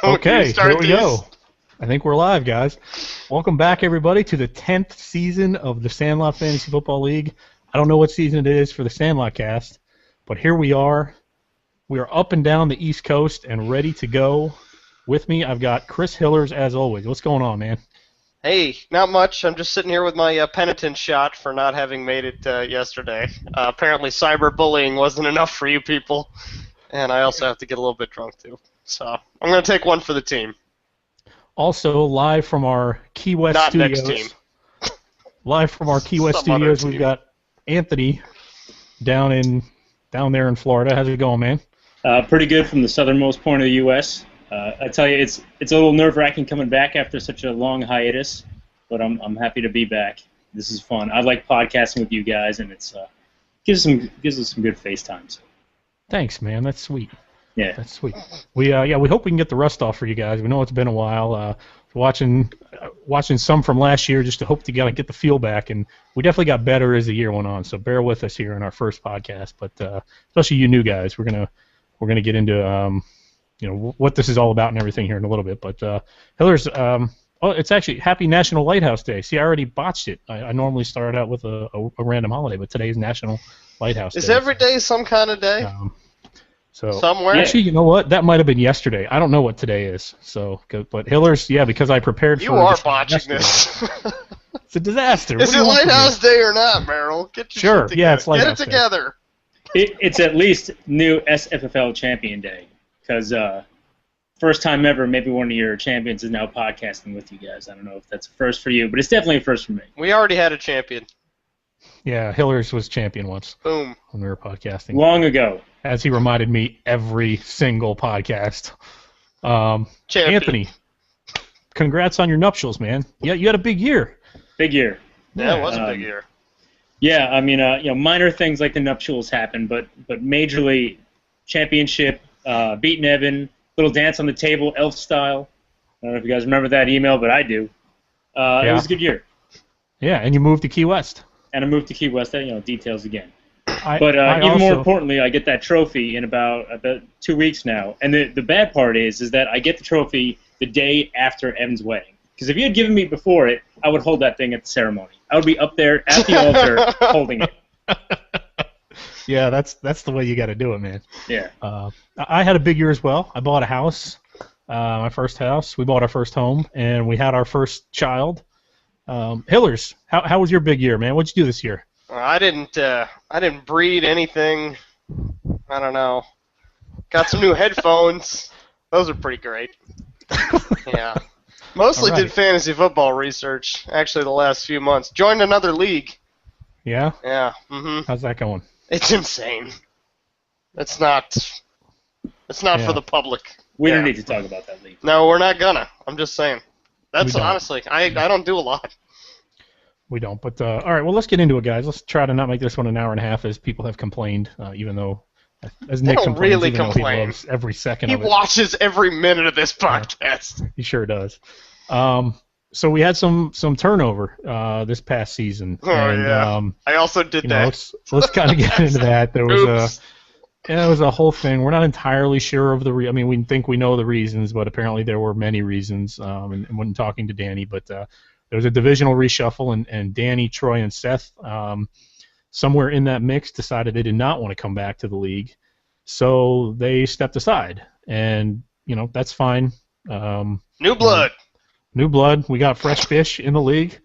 Okay, here we go. I think we're live, guys. Welcome back, everybody, to the 10th season of the Sandlot Fantasy Football League. I don't know what season it is for the Sandlotcast, but here we are. We are up and down the East Coast and ready to go. With me, I've got Chris Hillers, as always. What's going on, man? Hey, not much. I'm just sitting here with my penitence shot for not having made it yesterday. Apparently, cyberbullying wasn't enough for you people, and I also have to get a little bit drunk, too. So I'm going to take one for the team. Also, live from our Key West Not studios. next team. Live from our Key West Some other studios, team. we've got Anthony down there in Florida. How's it going, man? Pretty good from the southernmost point of the U.S. I tell you, it's a little nerve-wracking coming back after such a long hiatus, but I'm happy to be back. This is fun. I like podcasting with you guys, and it's gives us some good FaceTime. So. Thanks, man. That's sweet. Yeah, that's sweet. We hope we can get the rust off for you guys. We know it's been a while. Watching some from last year just to hope to get the feel back, and we definitely got better as the year went on. So bear with us here in our first podcast, but especially you new guys, we're gonna get into what this is all about and everything here in a little bit. But Hillers, it's actually Happy National Lighthouse Day. See, I already botched it. I normally start out with a random holiday, but today is National Lighthouse Day. Is every day some kind of day? Somewhere? Actually, you know what? That might have been yesterday. I don't know what today is. But Hillers, because I prepared for You are botching this. It's a disaster. Is it Lighthouse Day or not, Merrill? Get your shit together. It's Lighthouse Get it together. It's at least new SFFL Champion Day, because first time ever, maybe one of your champions is now podcasting with you guys. I don't know if that's a first for you, but it's definitely a first for me. We already had a champion. Yeah, Hillers was champion once. Boom. When we were podcasting. Long ago. As he reminded me every single podcast. Anthony, congrats on your nuptials, man. Yeah, you had a big year. Big year. Yeah, it was a big year. Yeah, I mean, minor things like the nuptials happen, but majorly championship, beating Evan, little dance on the table, elf style. I don't know if you guys remember that email, but I do. It was a good year. Yeah, and you moved to Key West. And I moved to Key West. Details again. Even more importantly, I get that trophy in about 2 weeks now. And the bad part is that I get the trophy the day after Evan's wedding. Because if you had given me before it, I would hold that thing at the ceremony. I would be up there at the altar holding it. Yeah, that's the way you got to do it, man. Yeah. I had a big year as well. I bought a house, my first house. We bought our first home, and we had our first child. Hillers, how was your big year, man? What'd you do this year? I didn't breed anything. I don't know. Got some new headphones. Those are pretty great. Yeah. Mostly did fantasy football research, actually, the last few months. Joined another league. Yeah? Yeah. Mm-hmm. How's that going? It's insane. It's not for the public. We don't need to talk about that league. No, we're not gonna. I'm just saying. That's honestly, I don't do a lot. We don't, but all right. Well, let's get into it, guys. Let's try to not make this one an hour and a half, as people have complained. Even though, as Nick don't complains, really even though complain. he loves every second He of it. watches every minute of this podcast. He sure does. So we had some turnover this past season. I also did that. Let's kind of get into that. There was it was a whole thing. We're not entirely sure of the we think we know the reasons, but apparently there were many reasons. And when talking to Danny, but there was a divisional reshuffle, and Danny, Troy, and Seth, somewhere in that mix, decided they did not want to come back to the league, so they stepped aside, and that's fine. New blood. New blood. We got fresh fish in the league.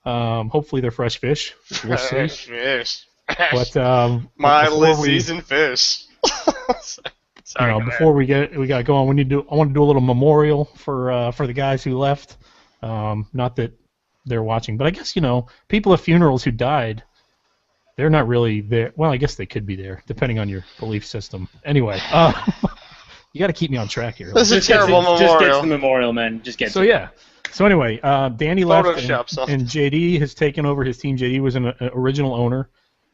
Hopefully they're fresh fish. We'll see. Fish. But mildly seasoned fish. Sorry, before we got going, I want to do a little memorial for the guys who left. Not that they're watching, but I guess people at funerals who died, they're not really there. Well, I guess they could be there, depending on your belief system. Anyway, you got to keep me on track here. This is a terrible memorial. Just get to the memorial, man. Just get to it. Yeah. So anyway, Danny left, Photoshop and JD has taken over his team. JD was an original owner,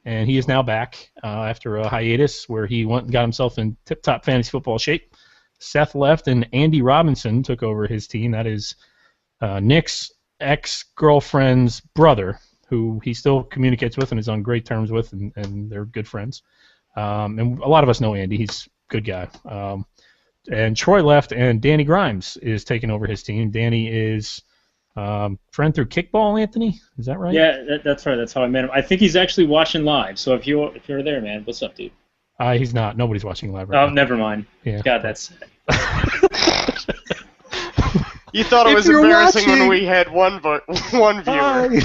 and he is now back after a hiatus where he went and got himself in tip-top fantasy football shape. Seth left, and Andy Robinson took over his team. That is Nick's ex-girlfriend's brother, who he still communicates with and is on great terms with, and they're good friends. And a lot of us know Andy. He's a good guy. and Troy left, and Danny Grimes is taking over his team. Danny is friend through kickball, Anthony. Is that right? Yeah, that's right. That's how I met him. I think he's actually watching live. So if you're there, man, what's up, dude? He's not. Nobody's watching live right now. Oh, never mind. Yeah. God, that's You thought it was embarrassing when we had one viewer.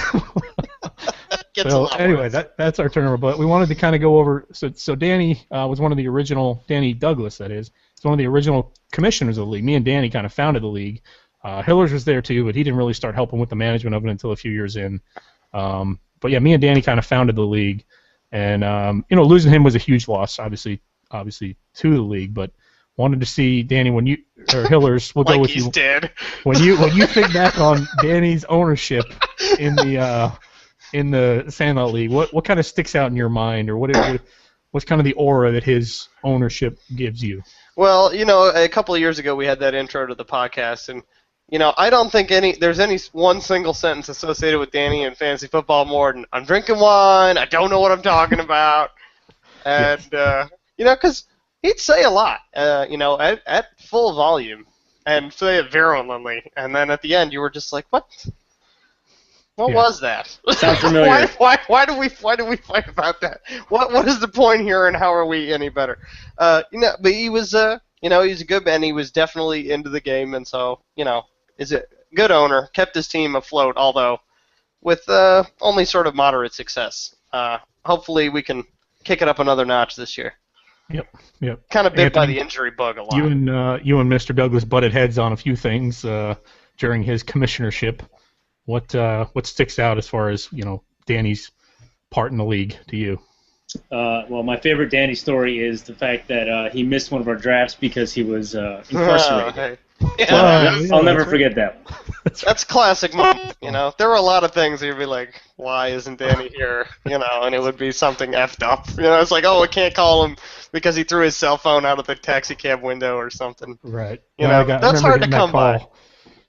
So anyway, that's our turnover. But we wanted to kind of go over. So Danny was one of the original. Danny Douglas, that is. He's one of the original commissioners of the league. Me and Danny kind of founded the league. Hillers was there too, but he didn't really start helping with the management of it until a few years in. But yeah, me and Danny kind of founded the league, and losing him was a huge loss, obviously to the league. But wanted to see Danny Hillers. We'll go with he's you. Dead. When you think back on Danny's ownership in the Sandlot League, what kind of sticks out in your mind, or what's kind of the aura that his ownership gives you? Well, a couple of years ago we had that intro to the podcast, and I don't think there's any one single sentence associated with Danny and fantasy football more than "I'm drinking wine, I don't know what I'm talking about," and because he'd say a lot, at full volume, and say it virulently, and then at the end you were just like, "What? What was that? Sounds familiar. why do we fight about that? What is the point here, and how are we any better?" But he was he's a good man. He was definitely into the game, and so is a good owner. Kept his team afloat, although with only sort of moderate success. Hopefully, we can kick it up another notch this year. Yep. Kind of bit by the injury bug a lot. You and Mr. Douglas butted heads on a few things during his commissionership. What sticks out as far as Danny's part in the league to you? Well, my favorite Danny story is the fact that he missed one of our drafts because he was incarcerated. I'll never forget that one. That's classic. There were a lot of things that you'd be like, "Why isn't Danny here?" And it would be something effed up. It's like, "Oh, I can't call him because he threw his cell phone out of the taxi cab window or something." Right. That's hard to come by.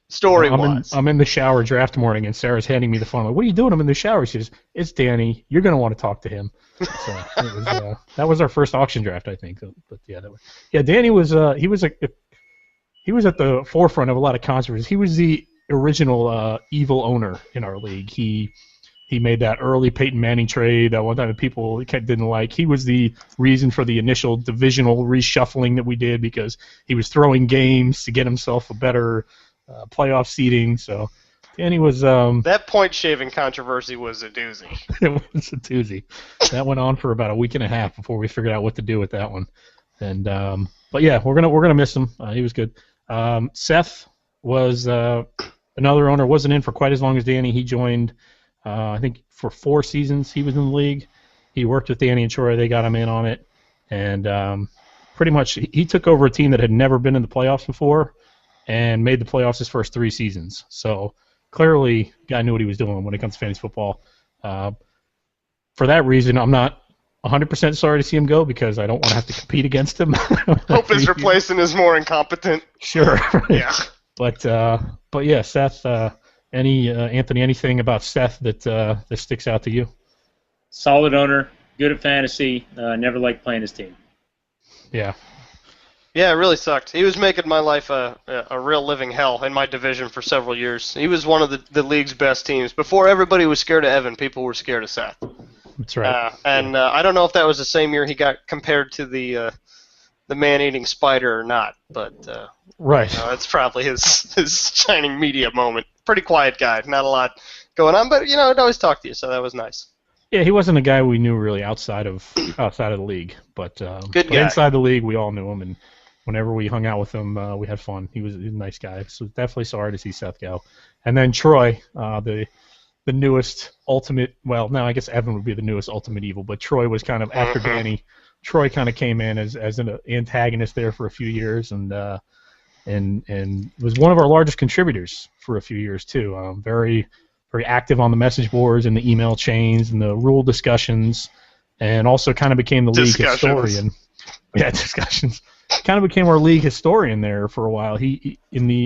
Story-wise. I'm in the shower draft morning, and Sarah's handing me the phone. I'm like, "What are you doing?" I'm in the shower. She says, "It's Danny. You're going to want to talk to him." So that was our first auction draft, I think. But yeah, Danny was he was at the forefront of a lot of controversies. He was the original evil owner in our league. He made that early Peyton Manning trade that one time that people didn't like. He was the reason for the initial divisional reshuffling that we did because he was throwing games to get himself a better playoff seeding. So Danny was that point shaving controversy was a doozy. It was a doozy. That went on for about a week and a half before we figured out what to do with that one. And but yeah, we're gonna miss him. He was good. Seth was another owner. Wasn't in for quite as long as Danny. He joined I think for 4 seasons he was in the league. He worked with Danny and Troy. They got him in on it, and pretty much he took over a team that had never been in the playoffs before and made the playoffs his first 3 seasons. So clearly, guy knew what he was doing when it comes to fantasy football. For that reason, I'm not 100% sorry to see him go because I don't want to have to compete against him. Hope his replacement is more incompetent. Sure. Yeah. But yeah, Seth. Anthony, anything about Seth that sticks out to you? Solid owner, good at fantasy. Never liked playing his team. Yeah. Yeah, it really sucked. He was making my life a real living hell in my division for several years. He was one of the league's best teams. Before everybody was scared of Evan, people were scared of Seth. That's right. I don't know if that was the same year he got compared to the man-eating spider or not, but right. That's probably his shining media moment. Pretty quiet guy, not a lot going on, but I'd always talk to you, so that was nice. Yeah, he wasn't a guy we knew really outside of the league, but inside the league we all knew him, and whenever we hung out with him, we had fun. He was a nice guy, so definitely sorry to see Seth go. And then Troy, the newest ultimate. Well, no, I guess Evan would be the newest ultimate evil, but Troy was kind of after Danny. Troy kind of came in as an antagonist there for a few years, and was one of our largest contributors for a few years too. Very very active on the message boards and the email chains and the rule discussions, and also kind of became the league historian. Yeah, discussions. Kind of became our league historian there for a while. He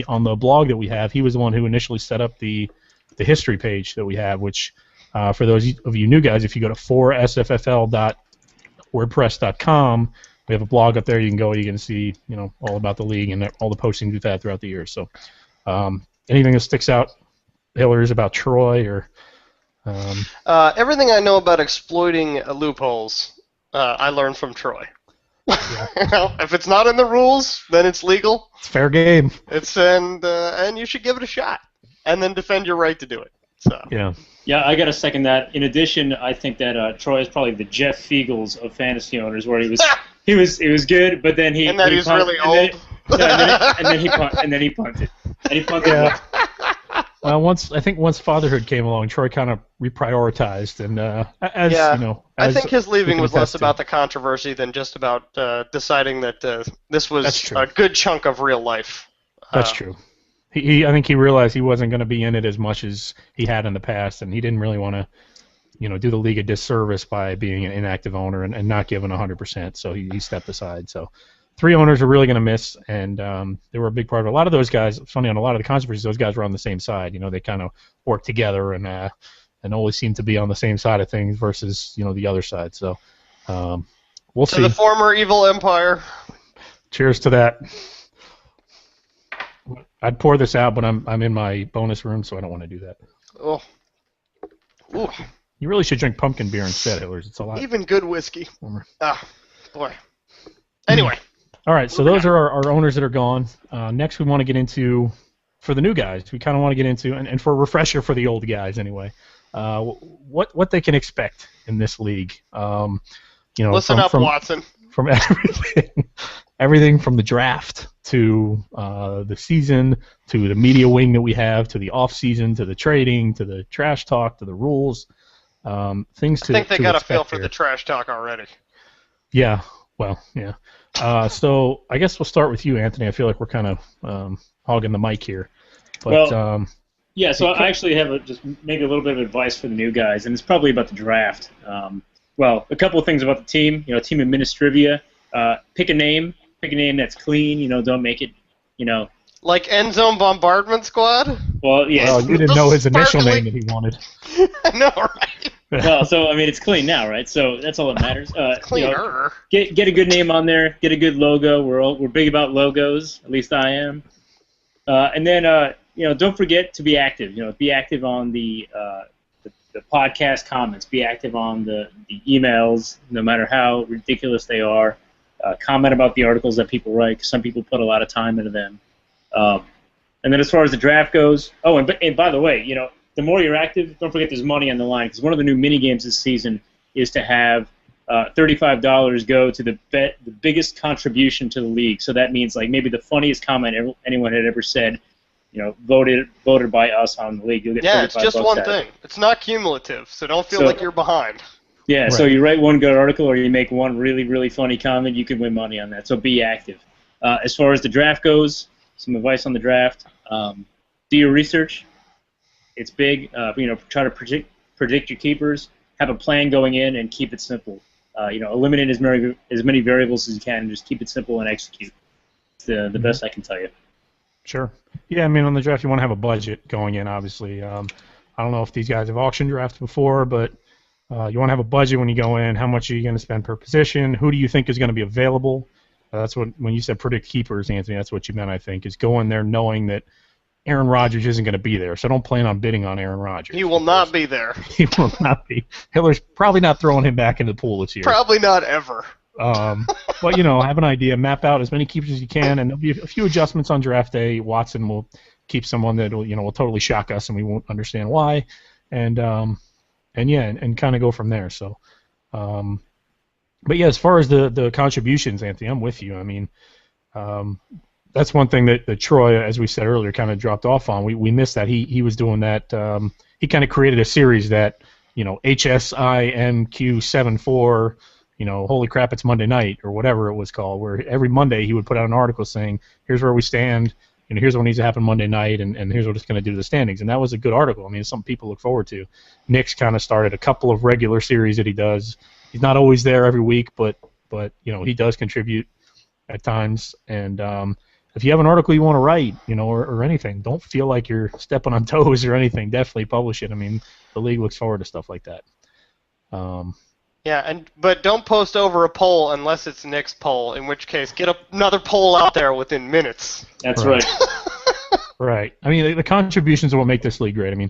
on the blog that we have, he was the one who initially set up the history page that we have, which for those of you new guys, if you go to 4sffl.wordpress.com, we have a blog up there. You can go. You can see all about the league and all the postings we've had throughout the year. So anything that sticks out, Hillers, about Troy or everything I know about exploiting loopholes, I learned from Troy. Yeah. If it's not in the rules, then it's legal. It's fair game. And you should give it a shot, and then defend your right to do it. So yeah, I got to second that. In addition, I think that Troy is probably the Jeff Fiegels of fantasy owners, where he was good, but then he was really old. And then he punted. And he punted. Yeah. Well, once fatherhood came along, Troy kind of reprioritized, and I think his leaving was less about the controversy than just about deciding that this was a good chunk of real life. That's true. I think he realized he wasn't going to be in it as much as he had in the past, and he didn't really want to, do the league a disservice by being an inactive owner and not giving 100%. So he stepped aside. So 3 owners are really going to miss, and they were a big part of it. A lot of those guys, funny, on a lot of the controversies, those guys were on the same side. They kind of worked together and always seemed to be on the same side of things versus, the other side. So we'll see. To the former evil empire. Cheers to that. I'd pour this out, but I'm in my bonus room, so I don't want to do that. Oh. Ooh. You really should drink pumpkin beer instead, Hillers. It's a lot. Even good whiskey. Ah, boy. Anyway. All right, so those are our owners that are gone. Next, we want to get into, for the new guys, we kind of want to get into, and for a refresher for the old guys anyway, what they can expect in this league. Listen up, Watson. From everything from the draft to the season to the media wing that we have to the off season to the trading to the trash talk to the rules, things to. I think they got a feel for the trash talk already. Yeah. Well, yeah. So I guess we'll start with you, Anthony. I feel like we're kind of hogging the mic here. But, yeah, so I actually have just maybe a little bit of advice for the new guys, and it's probably about the draft. Well, a couple of things about the team. Team administrivia. Pick a name that's clean. Don't make it. Like End Zone Bombardment Squad. Well, yeah. Well, you didn't know his initial name that he wanted. I know, right? Well, so it's clean now, right? So that's all that matters. Cleaner. Get a good name on there. Get a good logo. We're big about logos. At least I am. And then don't forget to be active. Be active on the podcast comments. Be active on the emails, no matter how ridiculous they are. Comment about the articles that people write, 'cause some people put a lot of time into them. And then as far as the draft goes, and by the way, the more you're active, don't forget there's money on the line, because one of the new mini games this season is to have $35 go to the biggest contribution to the league. So that means maybe the funniest comment anyone had ever said, voted by us on the league. You'll get it's just one thing. It's not cumulative, so don't feel like you're behind. Yeah, right. So you write one good article or you make one really, really funny comment, you can win money on that. So be active. As far as the draft goes, some advice on the draft. Do your research. It's big. Try to predict your keepers. Have a plan going in and keep it simple. Eliminate as many variables as you can and just keep it simple and execute. It's the best I can tell you. Sure. Yeah, on the draft you want to have a budget going in, obviously. I don't know if these guys have auction drafts before, but you want to have a budget when you go in. How much are you going to spend per position? Who do you think is going to be available? That's what, when you said predict keepers, Anthony, that's what you meant, I think, is go in there knowing that Aaron Rodgers isn't going to be there. So don't plan on bidding on Aaron Rodgers. He will not be there. He will not be. Hiller's probably not throwing him back into the pool this year. Probably not ever. But, have an idea. Map out as many keepers as you can, and there'll be a few adjustments on draft day. Watson will keep someone that will totally shock us, and we won't understand why. And kind of go from there. So, but yeah, as far as the contributions, Anthony, I'm with you. That's one thing that Troy, as we said earlier, kind of dropped off on. We missed that. He was doing that. He kind of created a series that, HSIMQ74, holy crap, it's Monday night, or whatever it was called, where every Monday he would put out an article saying, here's where we stand, here's what needs to happen Monday night, and here's what it's going to do to the standings. And that was a good article. It's something people look forward to. Nick's kind of started a couple of regular series that he does. He's not always there every week, but he does contribute at times. And if you have an article you want to write, or anything, don't feel like you're stepping on toes or anything. Definitely publish it. The league looks forward to stuff like that. Yeah, but don't post over a poll unless it's Nick's poll, in which case get another poll out there within minutes. That's right. Right. I mean, the contributions are what make this league great. I mean,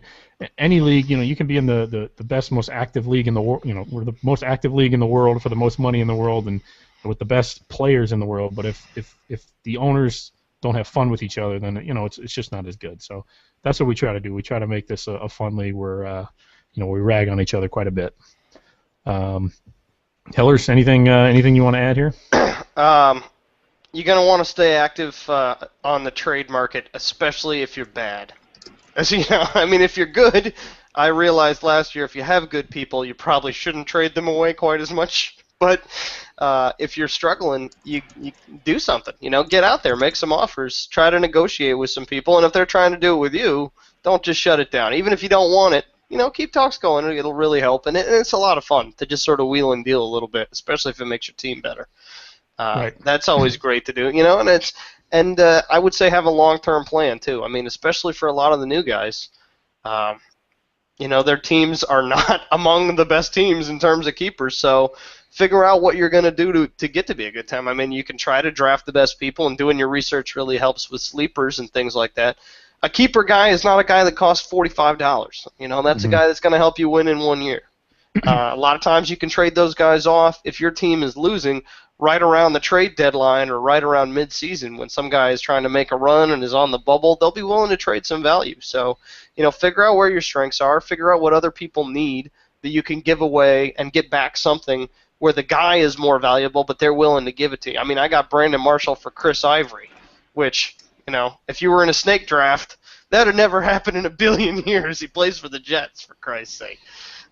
any league, you can be in the best, most active league in the world. We're the most active league in the world for the most money in the world and with the best players in the world. But if the owners don't have fun with each other, then it's just not as good. So that's what we try to do. We try to make this a fun league where we rag on each other quite a bit. Hellers, anything you want to add here? You're going to want to stay active on the trade market, especially if you're bad. As you know, I mean, if you're good, I realized last year if you have good people, you probably shouldn't trade them away quite as much. But if you're struggling, you do something. Get out there, make some offers, try to negotiate with some people, and if they're trying to do it with you, don't just shut it down. Even if you don't want it, keep talks going. It'll really help, and it's a lot of fun to just sort of wheel and deal a little bit, especially if it makes your team better. Right. That's always great to do, and I would say have a long-term plan too. I mean, especially for a lot of the new guys, their teams are not among the best teams in terms of keepers. So figure out what you're going to do to get to be a good time. I mean, you can try to draft the best people, and doing your research really helps with sleepers and things like that. A keeper guy is not a guy that costs $45. That's a guy that's going to help you win in 1 year. A lot of times you can trade those guys off if your team is losing right around the trade deadline or right around mid-season when some guy is trying to make a run and is on the bubble. They'll be willing to trade some value. So, figure out where your strengths are, figure out what other people need that you can give away and get back something where the guy is more valuable, but they're willing to give it to you. I mean, I got Brandon Marshall for Chris Ivory, which, if you were in a snake draft, that would never happen in a billion years. He plays for the Jets, for Christ's sake.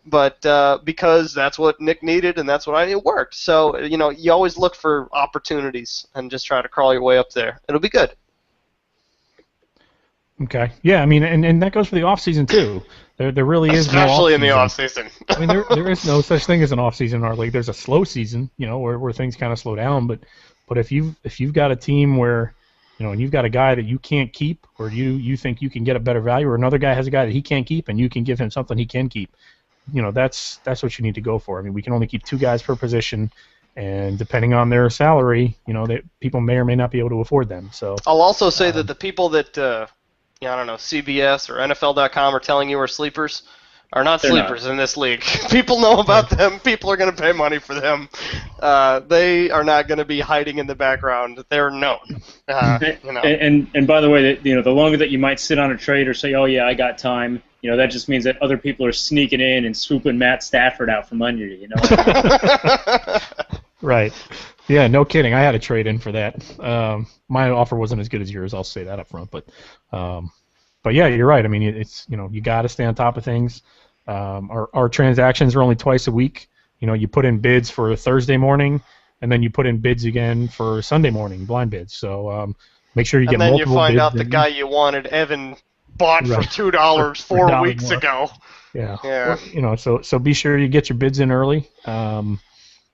But because that's what Nick needed and that's what it worked. So, you always look for opportunities and just try to crawl your way up there. It'll be good. Okay. Yeah, I mean, and that goes for the off-season, too. There really is no especially in the off-season. I mean, there is no such thing as an off-season in our league. There's a slow season, where things kind of slow down. But if you've got a team where, and you've got a guy that you can't keep or you think you can get a better value, or another guy has a guy that he can't keep and you can give him something he can keep, that's what you need to go for. I mean, we can only keep 2 guys per position, and depending on their salary, that people may or may not be able to afford them. So I'll also say that the people that CBS or NFL.com are telling you are sleepers are not sleepers in this league. People know about them. People are going to pay money for them. They are not going to be hiding in the background. They're known. And by the way, the longer that you might sit on a trade or say, oh yeah, I got time, that just means that other people are sneaking in and swooping Matt Stafford out from under you. Right. Yeah, no kidding. I had a trade in for that. My offer wasn't as good as yours. I'll say that up front. But yeah, you're right. I mean, it's you got to stay on top of things. Our transactions are only twice a week. You put in bids for Thursday morning, and then you put in bids again for Sunday morning, blind bids. So make sure you get multiple bids. And then you find out the guy you wanted, Evan, bought for $2 4 weeks ago. Yeah. So be sure you get your bids in early.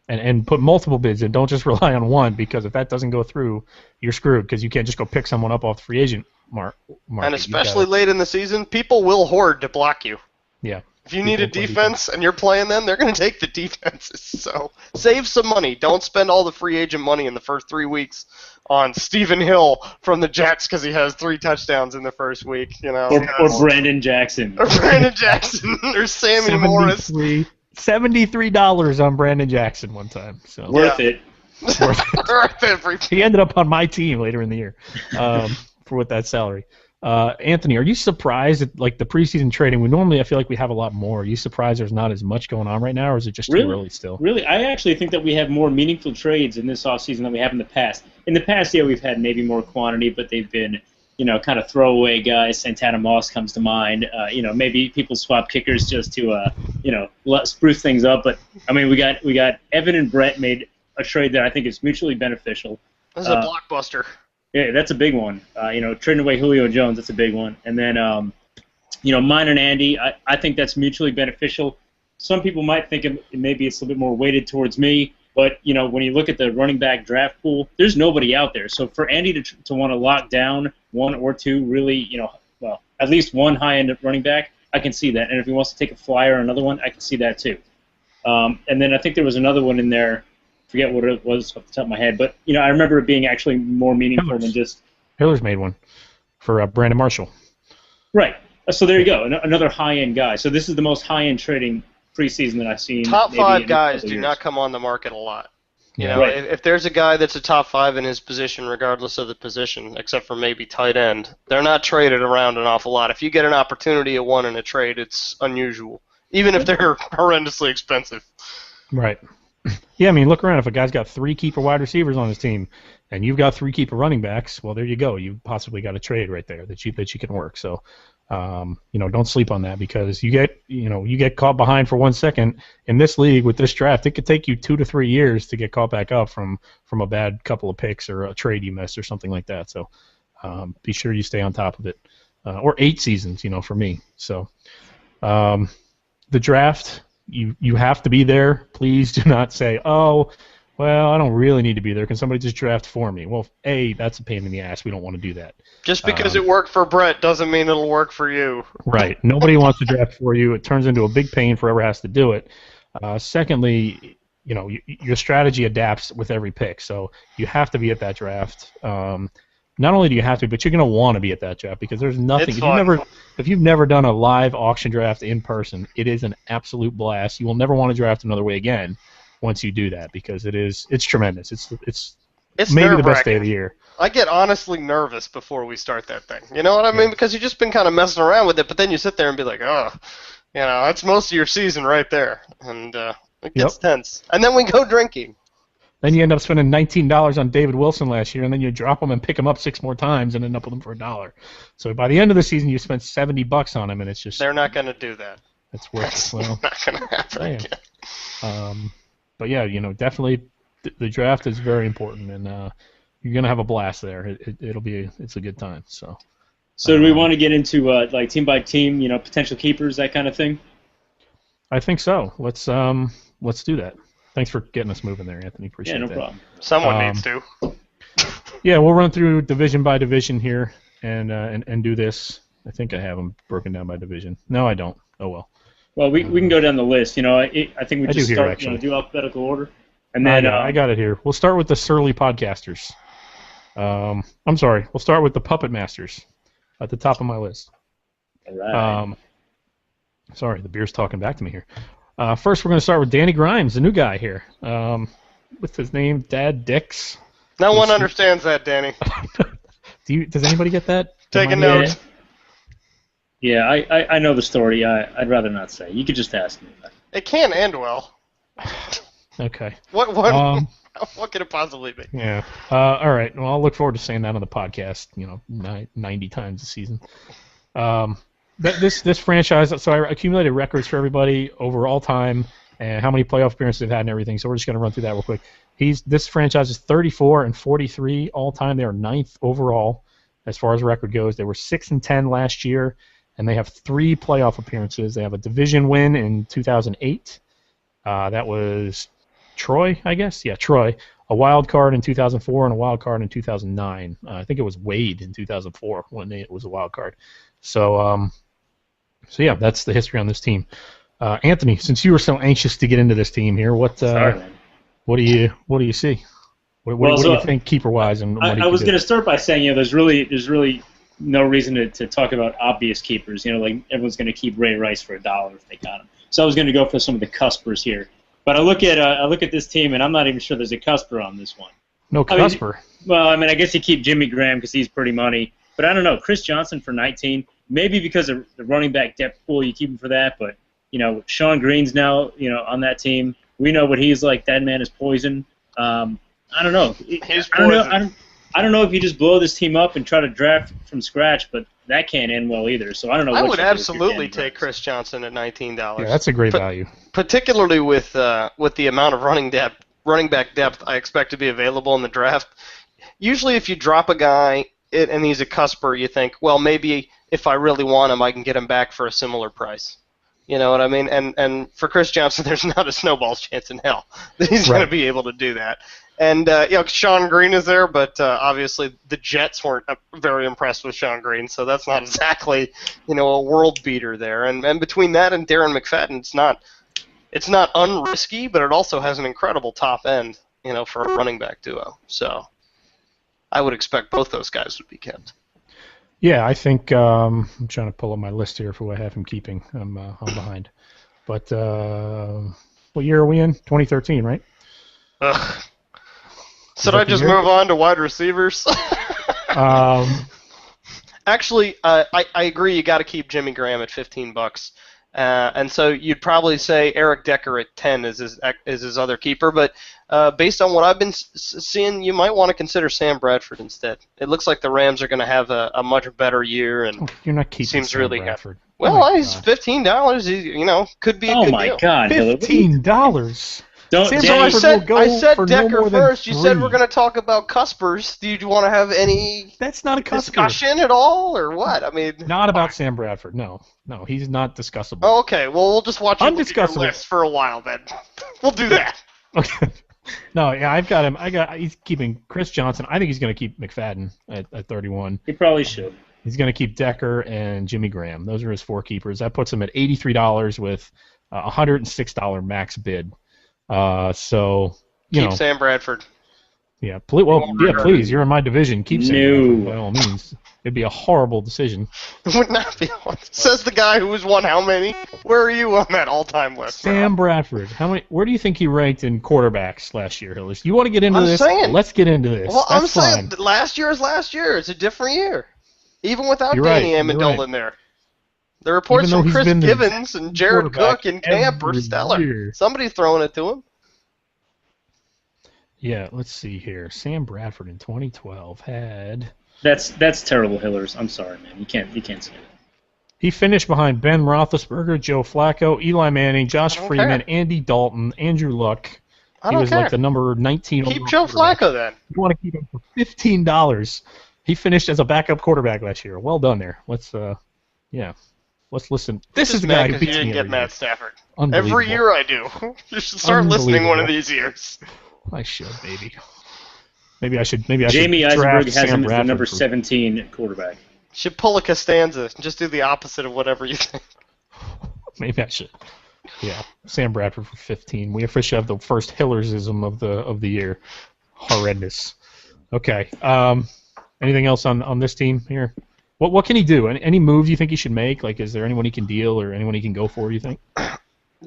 And put multiple bids in. Don't just rely on one, because if that doesn't go through, you're screwed, because you can't just go pick someone up off the free agent market. And especially late in the season, people will hoard to block you. Yeah. If you need a defense and you're playing them, they're going to take the defenses. So save some money. Don't spend all the free agent money in the first 3 weeks on Stephen Hill from the Jets because he has 3 touchdowns in the first week. Or Brandon Jackson. Or Brandon Jackson. Or Sammy Morris. $73 on Brandon Jackson one time. So worth it. Worth it. He ended up on my team later in the year for with that salary. Anthony, are you surprised at the preseason trading? I feel like we have a lot more. Are you surprised there's not as much going on right now, or is it just too early still? Really, I actually think that we have more meaningful trades in this offseason than we have in the past. In the past, yeah, we've had maybe more quantity, but they've been kind of throwaway guys. Santana Moss comes to mind. Maybe people swap kickers just to, spruce things up. But I mean, we got Evan and Brett made a trade that I think is mutually beneficial. This is a blockbuster. Yeah, that's a big one. Trading away Julio Jones, that's a big one. And then, mine and Andy, I think that's mutually beneficial. Some people might think maybe it's a little bit more weighted towards me. But, when you look at the running back draft pool, there's nobody out there. So for Andy to want to lock down 1 or 2 really, at least one high-end running back, I can see that. And if he wants to take a flyer on another one, I can see that too. And then I think there was another one in there. Forget what it was off the top of my head, but I remember it being actually more meaningful than just. Hiller's made one for Brandon Marshall. Right. So there you go, another high-end guy. So this is the most high-end trading preseason that I've seen. Top 5 guys do not come on the market a lot. You know, right. if there's a guy that's a top 5 in his position, regardless of the position, except for maybe tight end, they're not traded around an awful lot. If you get an opportunity at one in a trade, it's unusual, even if they're horrendously expensive. Right. Yeah, I mean, look around. If a guy's got 3 keeper wide receivers on his team, and you've got 3 keeper running backs, well, there you go. You possibly got a trade right there that you can work. So, don't sleep on that, because you get caught behind for 1 second in this league with this draft. It could take you 2 to 3 years to get caught back up from a bad couple of picks or a trade you missed or something like that. So, be sure you stay on top of it. Or 8 seasons, for me. So, the draft. You have to be there. Please do not say, oh, well, I don't really need to be there. Can somebody just draft for me? Well, A, that's a pain in the ass. We don't want to do that. Just because it worked for Brett doesn't mean it'll work for you. Right. Nobody wants to draft for you. It turns into a big pain for whoever has to do it. Secondly, your strategy adapts with every pick. So you have to be at that draft. Not only do you have to, but you're going to want to be at that draft, because there's nothing. If you've never done a live auction draft in person, it is an absolute blast. You will never want to draft another way again once you do that, because it's tremendous. It's maybe the best day of the year. I get honestly nervous before we start that thing. You know what I mean? Because you've just been kind of messing around with it, but then you sit there and be like, oh, that's most of your season right there, and it gets tense. And then we go drinking. Then you end up spending $19 on David Wilson last year, and then you drop him and pick him up 6 more times and end up with him for $1. So by the end of the season, you spent $70 on him, and it's just... They're not going to do that. That's worth it. Well, not going to happen again. But yeah, definitely the draft is very important, and you're going to have a blast there. It's a good time. So do we want to get into like team by team, potential keepers, that kind of thing? I think so. Let's do that. Thanks for getting us moving there, Anthony. Appreciate that. Yeah, no problem. Someone needs to. Yeah, we'll run through division by division here and do this. I think I have them broken down by division. No, I don't. Oh, well. Well, we can go down the list. I think we just start, do alphabetical order. And then I got it here. We'll start with the Surly Podcasters. I'm sorry. We'll start with the Puppet Masters at the top of my list. All right. Sorry, the beer's talking back to me here. First, we're going to start with Danny Grimes, the new guy here. What's his name? Dad Dix. No one understands that, Danny. Does anybody get that? Take a note. Yeah, I know the story. I'd rather not say. You could just ask me. It can end well. Okay. What could it possibly be? Yeah. All right. Well, I'll look forward to saying that on the podcast. 90 times a season. This franchise. So I accumulated records for everybody over all time and how many playoff appearances they've had and everything. So we're just going to run through that real quick. This franchise is 34-43 all time. They are 9th overall as far as record goes. They were 6-10 last year, and they have 3 playoff appearances. They have a division win in 2008. That was Troy, I guess. Yeah, Troy. A wild card in 2004 and a wild card in 2009. I think it was Wade in 2004 when it was a wild card. So yeah, that's the history on this team. Anthony, since you were so anxious to get into this team here, what do you see? What do you think keeper wise? And I was going to start by saying, there's really no reason to talk about obvious keepers. Like everyone's going to keep Ray Rice for $1 if they got him. So I was going to go for some of the cuspers here. But I look at this team, and I'm not even sure there's a cusper on this one. No cusper. I guess you keep Jimmy Graham because he's pretty money. But I don't know. Chris Johnson for 19. Maybe because of the running back depth pool, you keep him for that. But Sean Green's now on that team. We know what he's like. That man is poison. I don't know. He's poison. I don't know if you just blow this team up and try to draft from scratch, but that can't end well either. So I don't know. I would absolutely take Chris Johnson at $19. Yeah, that's a great value. Particularly with the amount of running back depth I expect to be available in the draft. Usually, if you drop a guy and he's a cusper, you think, well, maybe if I really want him, I can get him back for a similar price. You know what I mean? And for Chris Johnson, there's not a snowball's chance in hell that he's going to be able to do that. And Sean Green is there, but obviously the Jets weren't very impressed with Sean Green, so that's not exactly a world beater there. And between that and Darren McFadden, it's not unrisky, but it also has an incredible top end, for a running back duo. So I would expect both those guys would be kept. Yeah, I think I'm trying to pull up my list here for what I have him keeping. I'm behind. But what year are we in? 2013, right? Ugh. Should I just move on to wide receivers? Actually, I agree. You got to keep Jimmy Graham at $15, and so you'd probably say Eric Decker at 10 is his other keeper. But based on what I've been seeing, you might want to consider Sam Bradford instead. It looks like the Rams are going to have a much better year, and you're not keeping seems Sam really Bradford. Well, he's $15. Could be a good deal. Oh my God! $15. Don't. So I said Decker first. You said we're going to. to talk about cuspers. Do you want to have any That's not a cusper. discussion at all, or what? I mean, Not about Sam Bradford. No, he's not discussable. Oh, okay. Well, we'll just watch you look at your Undiscussable. list for a while then. We'll do that. Okay. No, yeah, I've got him. He's keeping Chris Johnson. I think he's going to keep McFadden at 31. He probably should. He's going to keep Decker and Jimmy Graham. Those are his 4 keepers. That puts him at $83 with a $106 max bid. So Keep Sam Bradford. Yeah, please. You're in my division. Keep Sam Bradford by all means. It'd be a horrible decision. It would not be. Says the guy who has won how many? Where are you on that all-time list? Sam Bradford. How many? Where do you think he ranked in quarterbacks last year, Hillers? You want to get into this? Let's get into this. Well, That's I'm saying fine. last year is last year. It's a different year, even without Danny Amendola in there. The reports from Chris Givens and Jared Cook and Camp are stellar. Year. Somebody's throwing it to him. Yeah, let's see here. Sam Bradford in 2012 had. That's terrible, Hillers. I'm sorry, man. You can't say that. He finished behind Ben Roethlisberger, Joe Flacco, Eli Manning, Josh Freeman, Andy Dalton, Andrew Luck. He was like the number 19. Keep Joe Flacco then. You want to keep him for $15. He finished as a backup quarterback last year. Well done there. Let's listen. This is the guy who beats me. You didn't get Matt Stafford. Unbelievable. Every year I do. You should start listening one of these years. I should, maybe. Maybe I should. Jamie Eisenberg has him as the number for 17 quarterback. Should pull a Costanza and just do the opposite of whatever you think. Maybe I should. Yeah, Sam Bradford for 15. We officially have the first Hillersism of the year. Horrendous. Okay. Anything else on this team here? What can he do? Any move you think he should make? Like, is there anyone he can deal or anyone he can go for? You think?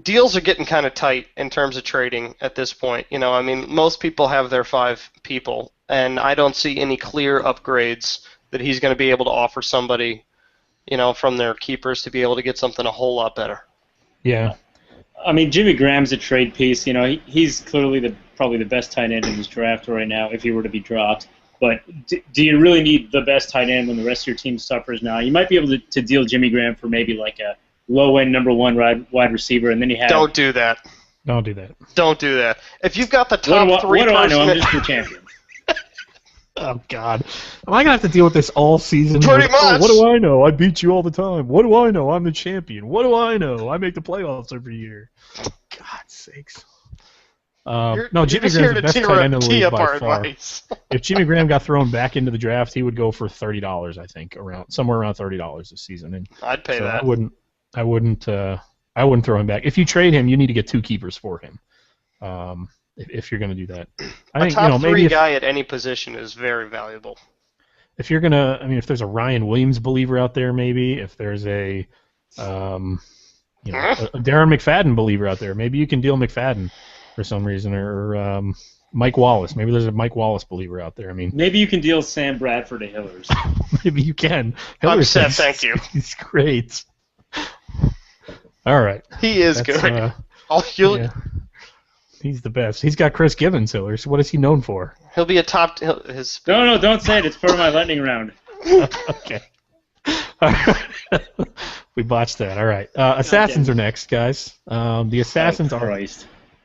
Deals are getting kind of tight in terms of trading at this point. I mean, most people have their 5 people, and I don't see any clear upgrades that he's going to be able to offer somebody, from their keepers to be able to get something a whole lot better. Yeah. I mean, Jimmy Graham's a trade piece. He's clearly probably the best tight end in this draft right now if he were to be dropped. But do you really need the best tight end when the rest of your team suffers now? You might be able to deal Jimmy Graham for maybe like a low-end number 1 wide receiver, and then you have... Don't do that. Don't do that. Don't do that. If you've got the top 3 What do I know? I'm just your champion. Oh, God. Am I going to have to deal with this all season? Pretty much. What do I know? I beat you all the time. What do I know? I'm the champion. What do I know? I make the playoffs every year. God's sakes. No, Jimmy Graham's the best tight end in the league by far. If Jimmy Graham got thrown back into the draft, he would go for $30, I think, somewhere around $30 this season. And I'd pay that. I wouldn't throw him back. If you trade him, you need to get 2 keepers for him. If you're going to do that, I think top maybe 3 guy at any position is very valuable. If you're gonna, if there's a Ryan Williams believer out there, maybe if there's a Darren McFadden believer out there, maybe you can deal McFadden for some reason, or Mike Wallace. Maybe there's a Mike Wallace believer out there. Maybe you can deal Sam Bradford to Hillers. Maybe you can. I'm set, thank you. He's great. All right. He is good. He's the best. He's got Chris Givens, Hillers. What is he known for? He'll be a top. No, don't say it. It's part of my lightning round. Okay. We botched that. All right. Assassins are next, guys. The Assassins are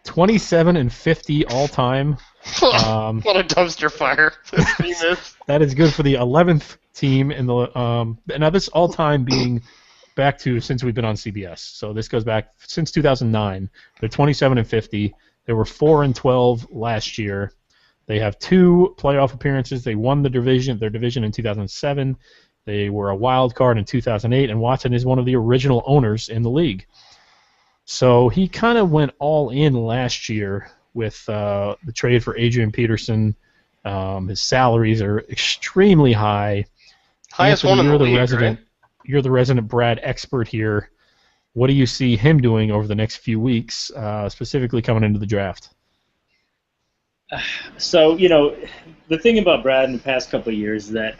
27 and 50 all time. What a dumpster fire this team is. That is good for the 11th team in the. Now this all time being back to since we've been on CBS. So this goes back since 2009. They're 27 and 50. They were 4 and 12 last year. They have 2 playoff appearances. They won their division in 2007. They were a wild card in 2008, and Watson is one of the original owners in the league. So he kind of went all in last year with the trade for Adrian Peterson. His salaries are extremely high. Highest Anthony, one in you're the the league, resident. right? You're the resident Brad expert here. What do you see him doing over the next few weeks, specifically coming into the draft? So, the thing about Brad in the past couple of years is that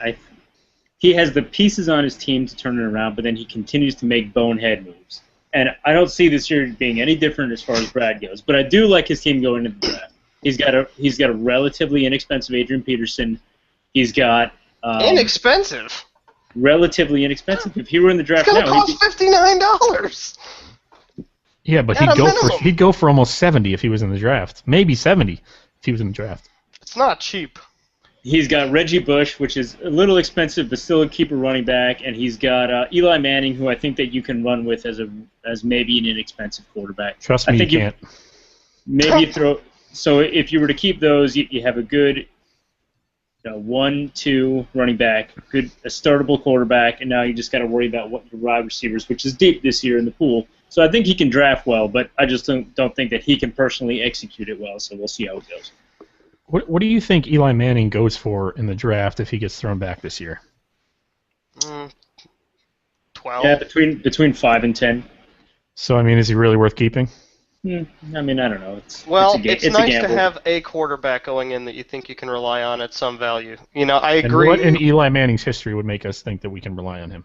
he has the pieces on his team to turn it around, but then he continues to make bonehead moves. And I don't see this year being any different as far as Brad goes. But I do like his team going into the draft. He's got a relatively inexpensive Adrian Peterson. He's got inexpensive. Relatively inexpensive. If he were in the draft it's now, gonna cost $59. Yeah, but he'd go for almost 70 if he was in the draft. Maybe 70 if he was in the draft. It's not cheap. He's got Reggie Bush, which is a little expensive, but still a keeper running back, and he's got Eli Manning, who I think that you can run with as maybe an inexpensive quarterback. Trust me, you can't. Maybe throw. So if you were to keep those, you have a good 1-2 running back, a startable quarterback, and now you just got to worry about what your wide receivers, which is deep this year in the pool. So I think he can draft well, but I just don't think that he can personally execute it well. So we'll see how it goes. What do you think Eli Manning goes for in the draft if he gets thrown back this year? 12. Yeah, between 5 and 10. So I mean, is he really worth keeping? I mean, I don't know. It's nice to have a quarterback going in that you think you can rely on at some value. I agree. And what in Eli Manning's history would make us think that we can rely on him?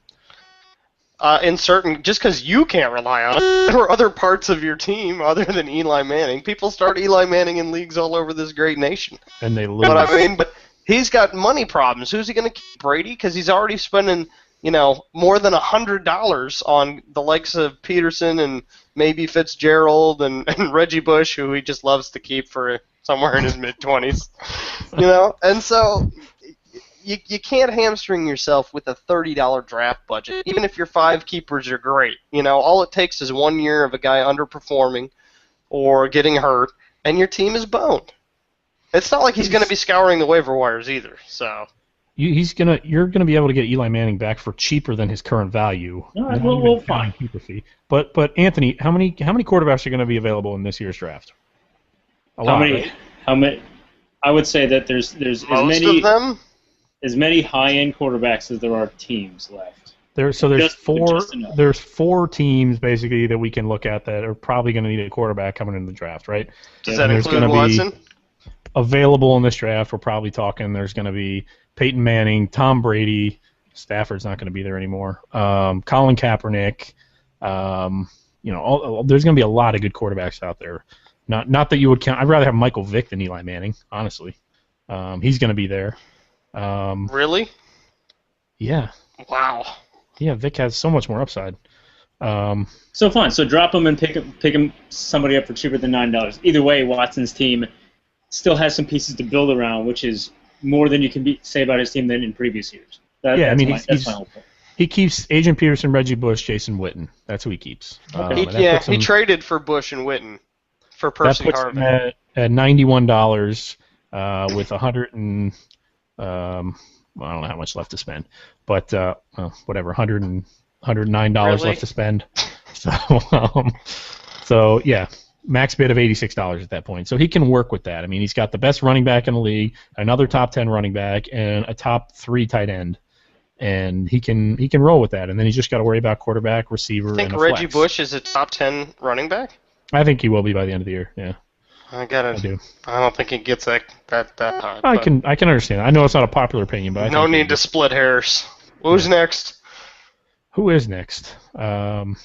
Just because you can't rely on it, or other parts of your team other than Eli Manning. People start Eli Manning in leagues all over this great nation. And they lose. But he's got money problems. Who's he going to keep? Brady? Because he's already spending, more than $100 on the likes of Peterson and maybe Fitzgerald and Reggie Bush, who he just loves to keep for somewhere in his mid-20s. And so you can't hamstring yourself with a $30 draft budget, even if your 5 keepers are great. All it takes is 1 year of a guy underperforming or getting hurt, and your team is boned. It's not like he's going to be scouring the waiver wires either. So you're gonna be able to get Eli Manning back for cheaper than his current value. All right, we'll fine. Keeper fee. But Anthony, how many quarterbacks are going to be available in this year's draft? How many? I would say that there's as many high-end quarterbacks as there are teams left. There's 4 teams basically that we can look at that are probably going to need a quarterback coming into the draft, right? Does that include Watson? Available in this draft, we're probably talking there's going to be Peyton Manning, Tom Brady, Stafford's not going to be there anymore, Colin Kaepernick, there's going to be a lot of good quarterbacks out there. Not that you would count. I'd rather have Michael Vick than Eli Manning, honestly. He's going to be there. Really? Yeah. Wow. Yeah, Vic has so much more upside. So fine. So drop him and pick him somebody up for cheaper than $9. Either way, Watson's team still has some pieces to build around, which is more than you can say about his team than in previous years. That's my whole point. He keeps Adrian Peterson, Reggie Bush, Jason Witten. That's who he keeps. He traded for Bush and Witten for Percy Harvin. That puts him at $91 with 100 and I don't know how much left to spend, but whatever, $109 left to spend. So yeah, max bid of $86 at that point. So he can work with that. I mean, he's got the best running back in the league, another top 10 running back, and a top 3 tight end, and he can roll with that. And then he's just got to worry about quarterback, receiver, and a flex. Reggie Bush is a top 10 running back? I think he will be by the end of the year. Yeah. I don't think he gets that high. I can understand. I know it's not a popular opinion, but no need to split hairs. Who's next? Who is next? EBS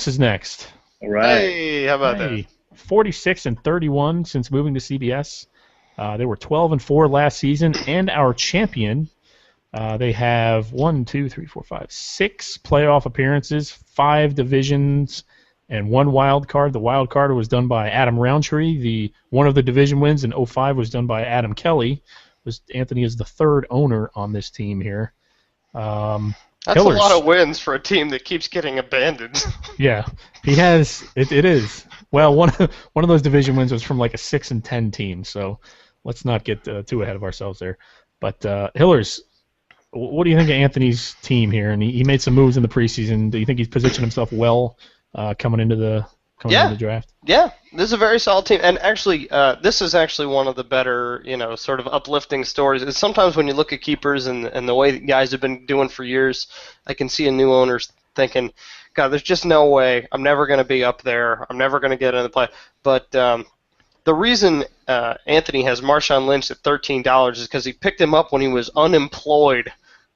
is next. All right. Hey, how about that? 46-31 since moving to CBS. They were 12-4 last season, and our champion. They have 6 playoff appearances, 5 divisions, and 1 wild card. The wild card was done by Adam Roundtree. One of the division wins in 2005 was done by Adam Kelly. Anthony is the 3rd owner on this team here. That's Hillers. A lot of wins for a team that keeps getting abandoned. Yeah, he has. It is. Well, one of those division wins was from like a 6-10 team. So let's not get too ahead of ourselves there. But Hillers, what do you think of Anthony's team here? And he made some moves in the preseason. Do you think he's positioned himself well coming into the draft? Yeah, this is a very solid team. And actually, this is actually one of the better, sort of uplifting stories. It's sometimes when you look at keepers and the way that guys have been doing for years, I can see a new owner thinking, God, there's just no way. I'm never going to be up there. I'm never going to get in the play. But the reason Anthony has Marshawn Lynch at $13 is because he picked him up when he was unemployed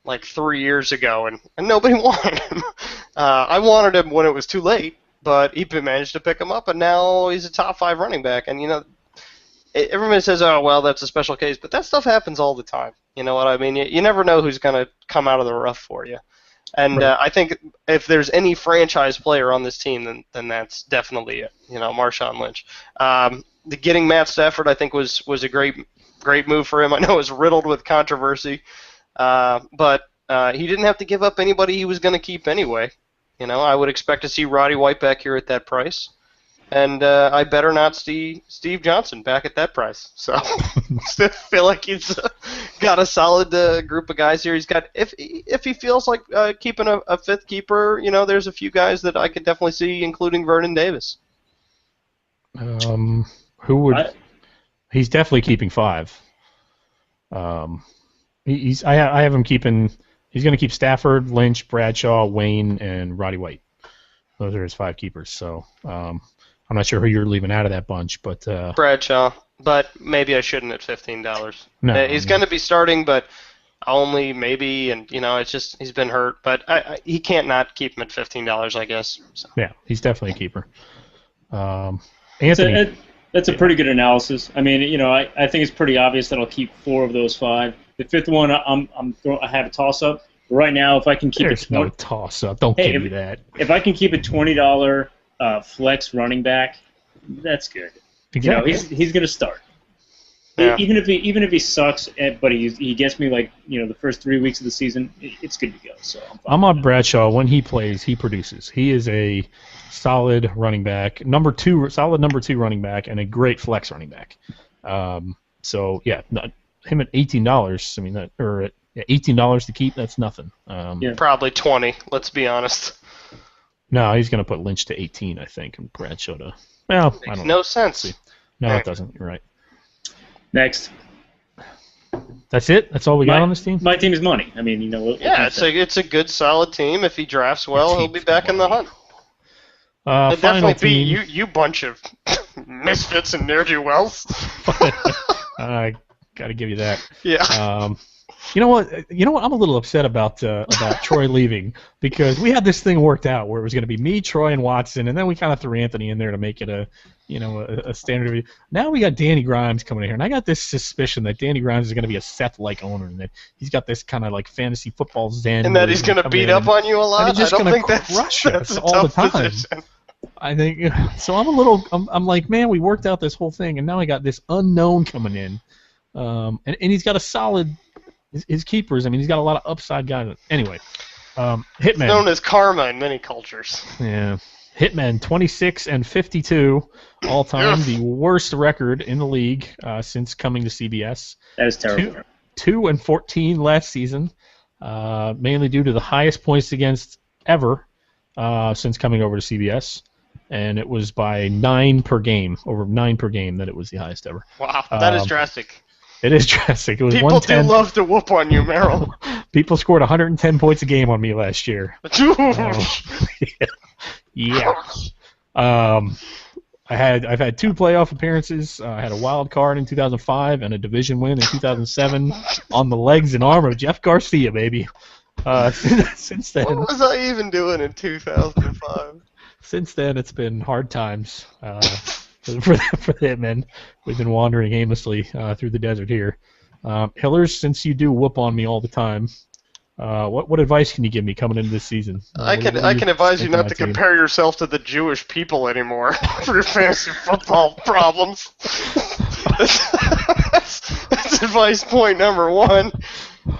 like 3 years ago, and nobody wanted him. I wanted him when it was too late, but he managed to pick him up, and now he's a top 5 running back. And, everybody says, oh, well, that's a special case, but that stuff happens all the time. You know what I mean? You never know who's going to come out of the rough for you. And right. I think if there's any franchise player on this team, then that's definitely it, Marshawn Lynch. Getting Matt Stafford, I think, was a great move for him. I know it was riddled with controversy, but he didn't have to give up anybody he was going to keep anyway. I would expect to see Roddy White back here at that price, and I better not see Steve Johnson back at that price. So I feel like he's got a solid group of guys here. He's got if he feels like keeping a fifth keeper, there's a few guys that I could definitely see, including Vernon Davis. Who would? He's definitely keeping 5. I have him keeping. He's going to keep Stafford, Lynch, Bradshaw, Wayne, and Roddy White. Those are his 5 keepers. So I'm not sure who you're leaving out of that bunch, but Bradshaw. But maybe I shouldn't at $15. No, he's going to be starting, but only maybe, and it's just he's been hurt. But he can't not keep him at $15, I guess. So. Yeah, he's definitely a keeper. Anthony. That's a pretty good analysis. I mean, I think it's pretty obvious that I'll keep 4 of those 5. The 5th one, I have a toss-up. Right now, if I can keep There's no toss-up. Don't give me that. If I can keep a $20 flex running back, that's good. Exactly. He's going to start. Yeah. Even if he sucks, but he gets me the first 3 weeks of the season, it's good to go. So I'm on Bradshaw. When he plays, he produces. He is a solid running back, solid number 2 running back, and a great flex running back. So yeah, him at $18. I mean at $18 to keep. That's nothing. Probably 20. Let's be honest. No, he's going to put Lynch to 18, I think, and Bradshaw to. Well, makes I don't no know. sense. No, it doesn't. You're right. Next. That's it. That's all we got on this team. My team is money. I mean, it's a good, solid team. If he drafts well, he'll be back in the hunt. Final definitely team. be you bunch of misfits and ne'er-do-wells. I got to give you that. Yeah. You know what? I'm a little upset about Troy leaving because we had this thing worked out where it was going to be me, Troy, and Watson, and then we kind of threw Anthony in there to make it a standard review. Now we got Danny Grimes coming in here, and I got this suspicion that Danny Grimes is going to be a Seth-like owner, and that he's got this kind of like fantasy football zen. And that he's going to beat up on you a lot. He's just going to crush us all the time. Position. I think so. I'm like, man, we worked out this whole thing, and now I got this unknown coming in, and he's got a solid. His keepers, I mean, he's got a lot of upside guys. Anyway, Hitman. Known as karma in many cultures. Yeah. Hitman, 26-52 all time, the worst record in the league since coming to CBS. That is terrible. 2-14 last season, mainly due to the highest points against ever since coming over to CBS. And it was by 9 per game, over 9 per game, that it was the highest ever. Wow, that is drastic. It is drastic. It was People do love to whoop on you, Merrill. People scored 110 points a game on me last year. Yeah. I've had 2 playoff appearances. I had a wild card in 2005 and a division win in 2007 on the legs and arm of Jeff Garcia, baby. Since then. What was I even doing in 2005? Since then, it's been hard times. For the Hitmen. We've been wandering aimlessly through the desert here. Hillers, since you do whoop on me all the time, what advice can you give me coming into this season? I can advise you not to compare yourself to the Jewish people anymore for your fantasy football problems. That's advice point number 1.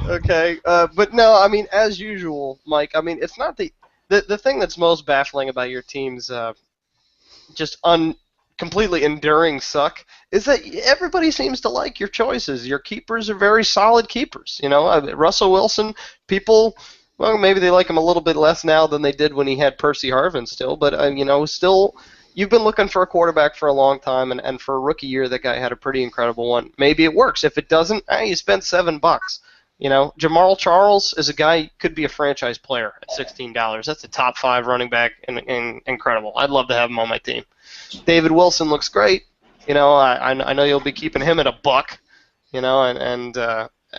Okay, but no, I mean, as usual, Mike. I mean, it's not the thing that's most baffling about your team's just completely enduring suck is that everybody seems to like your choices. Your keepers are very solid keepers. Russell Wilson, people, well, maybe they like him a little bit less now than they did when he had Percy Harvin still, but, still, you've been looking for a quarterback for a long time, and for a rookie year, that guy had a pretty incredible one. Maybe it works. If it doesn't, you spent $7. Jamal Charles is a guy could be a franchise player at $16. That's a top 5 running back, and incredible. I'd love to have him on my team. David Wilson looks great. I know you'll be keeping him at $1.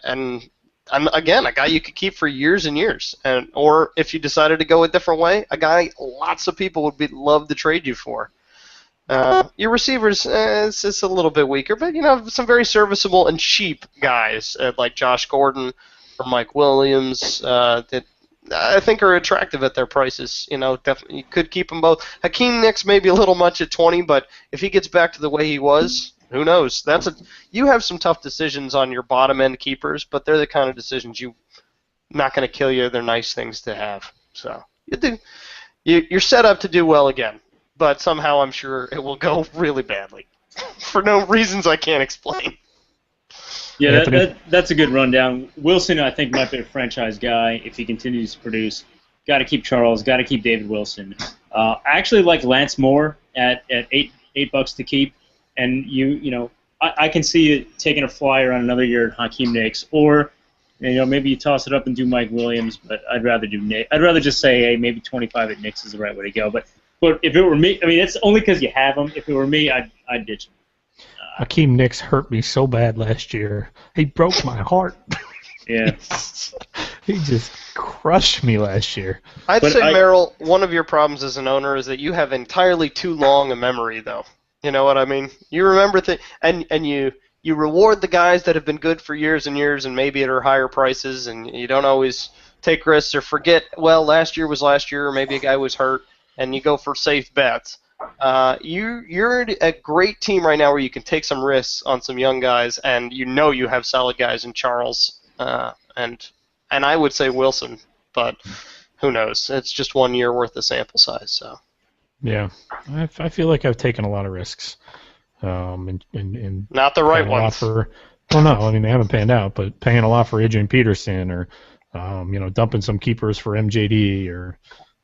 And again, a guy you could keep for years and years. Or if you decided to go a different way, a guy lots of people would love to trade you for. Your receivers, it's just a little bit weaker, but some very serviceable and cheap guys like Josh Gordon or Mike Williams that I think are attractive at their prices. Definitely you could keep them both. Hakeem Nicks may be a little much at 20, but if he gets back to the way he was, who knows? You have some tough decisions on your bottom end keepers, but they're the kind of decisions not going to kill you. They're nice things to have. So you're set up to do well again. But somehow I'm sure it will go really badly for no reasons I can't explain. Yeah, that's a good rundown. Wilson, I think, might be a franchise guy if he continues to produce. Got to keep Charles. Got to keep David Wilson. I actually like Lance Moore at $8 to keep, and I can see you taking a flyer on another year at Hakeem Nicks, or maybe you toss it up and do Mike Williams, but I'd rather do Nick. I'd rather just say, hey, maybe 25 at Nicks is the right way to go, But if it were me, I mean, it's only because you have him. If it were me, I'd ditch him. Hakeem Nicks hurt me so bad last year. He broke my heart. Yeah. He just crushed me last year. I'd say, Merrill, one of your problems as an owner is that you have entirely too long a memory, though. You know what I mean? You remember things, and you reward the guys that have been good for years and years and maybe at higher prices, and you don't always take risks or forget, well, last year was last year, or maybe a guy was hurt. And you go for safe bets. You're a great team right now where you can take some risks on some young guys, and you have solid guys in Charles and I would say Wilson, but who knows? It's just 1 year worth of sample size. So. Yeah, I feel like I've taken a lot of risks. And not the right ones. Well, no, I mean they haven't panned out, but paying a lot for Adrian Peterson, or dumping some keepers for MJD, or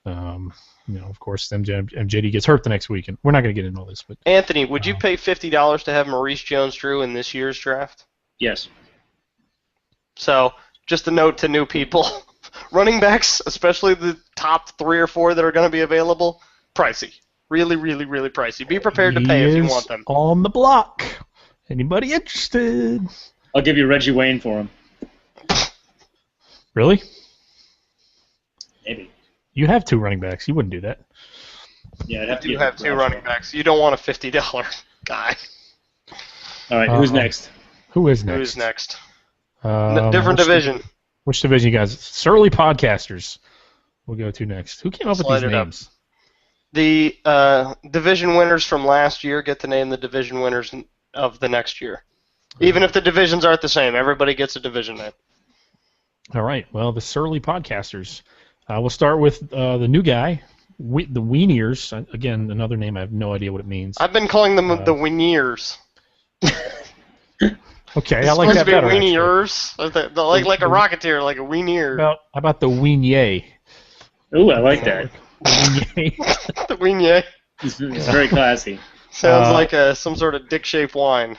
of course, MJD gets hurt the next week, and we're not going to get into all this. But Anthony, would you pay $50 to have Maurice Jones-Drew in this year's draft? Yes. So, just a note to new people: running backs, especially the top 3 or 4 that are going to be available, pricey, really, really, really pricey. Be prepared to pay if you want them. On the block. Anybody interested? I'll give you Reggie Wayne for him. Really? Maybe. You have 2 running backs. You wouldn't do that. Yeah, I'd have to you have 2 running backs. You don't want a $50 guy. All right, who's next? Who is next? Who's next? Different division. Which division, you guys? Surly Podcasters. We'll go to next. Who came up with these names? The division winners from last year get to name the division winners of the next year. Even if the divisions aren't the same, everybody gets a division name. All right. Well, the Surly Podcasters. We'll start with the new guy, the Weeniers. Again, another name I have no idea what it means. I've been calling them the Weeniers. Okay, I like that better. Weeniers, like a Rocketeer, like a Weenier. How about the Weenier? Ooh, I like that. The Weenier. It's very classy. Sounds like some sort of dick-shaped wine.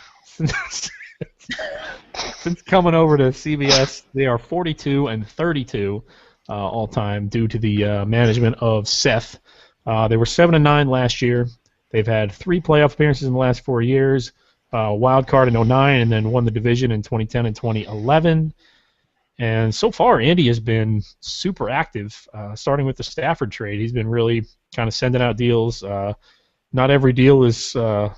Since coming over to CBS, they are 42-32 all time due to the management of Seth. They were 7-9 last year. They've had 3 playoff appearances in the last 4 years. Wild card in 2009, and then won the division in 2010 and 2011. And so far, Andy has been super active, starting with the Stafford trade. He's been really kind of sending out deals. Not every deal is, the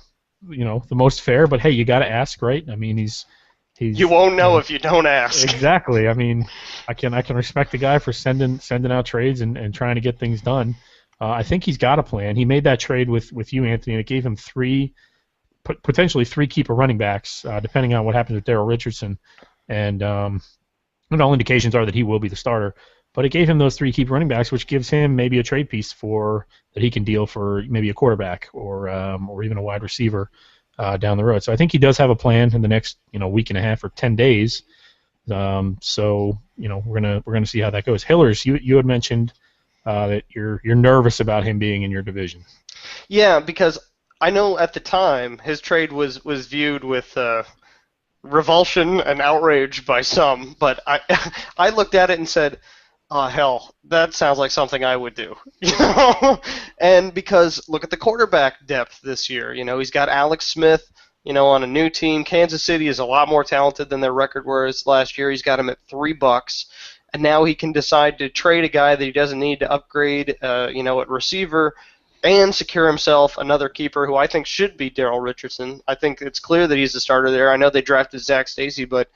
most fair, but hey, you got to ask, right? I mean, he's you won't know if you don't ask. Exactly. I mean, I can respect the guy for sending out trades and trying to get things done. I think he's got a plan. He made that trade with you, Anthony, and it gave him potentially 3 keeper running backs, depending on what happens with Darryl Richardson. And all indications are that he will be the starter. but it gave him those 3 keeper running backs, which gives him maybe a trade piece that he can deal for maybe a quarterback or even a wide receiver down the road. So I think he does have a plan in the next week and a half or 10 days. So we're gonna see how that goes. Hillers, you had mentioned that you're nervous about him being in your division. Yeah, because I know at the time his trade was viewed with revulsion and outrage by some, but I looked at it and said, "Oh hell, that sounds like something I would do." And because look at the quarterback depth this year. He's got Alex Smith. On a new team. Kansas City is a lot more talented than their record was last year. He's got him at $3, and now he can decide to trade a guy that he doesn't need to upgrade, at receiver, and secure himself another keeper who I think should be Daryl Richardson. I think it's clear that he's the starter there. I know they drafted Zach Stacy, but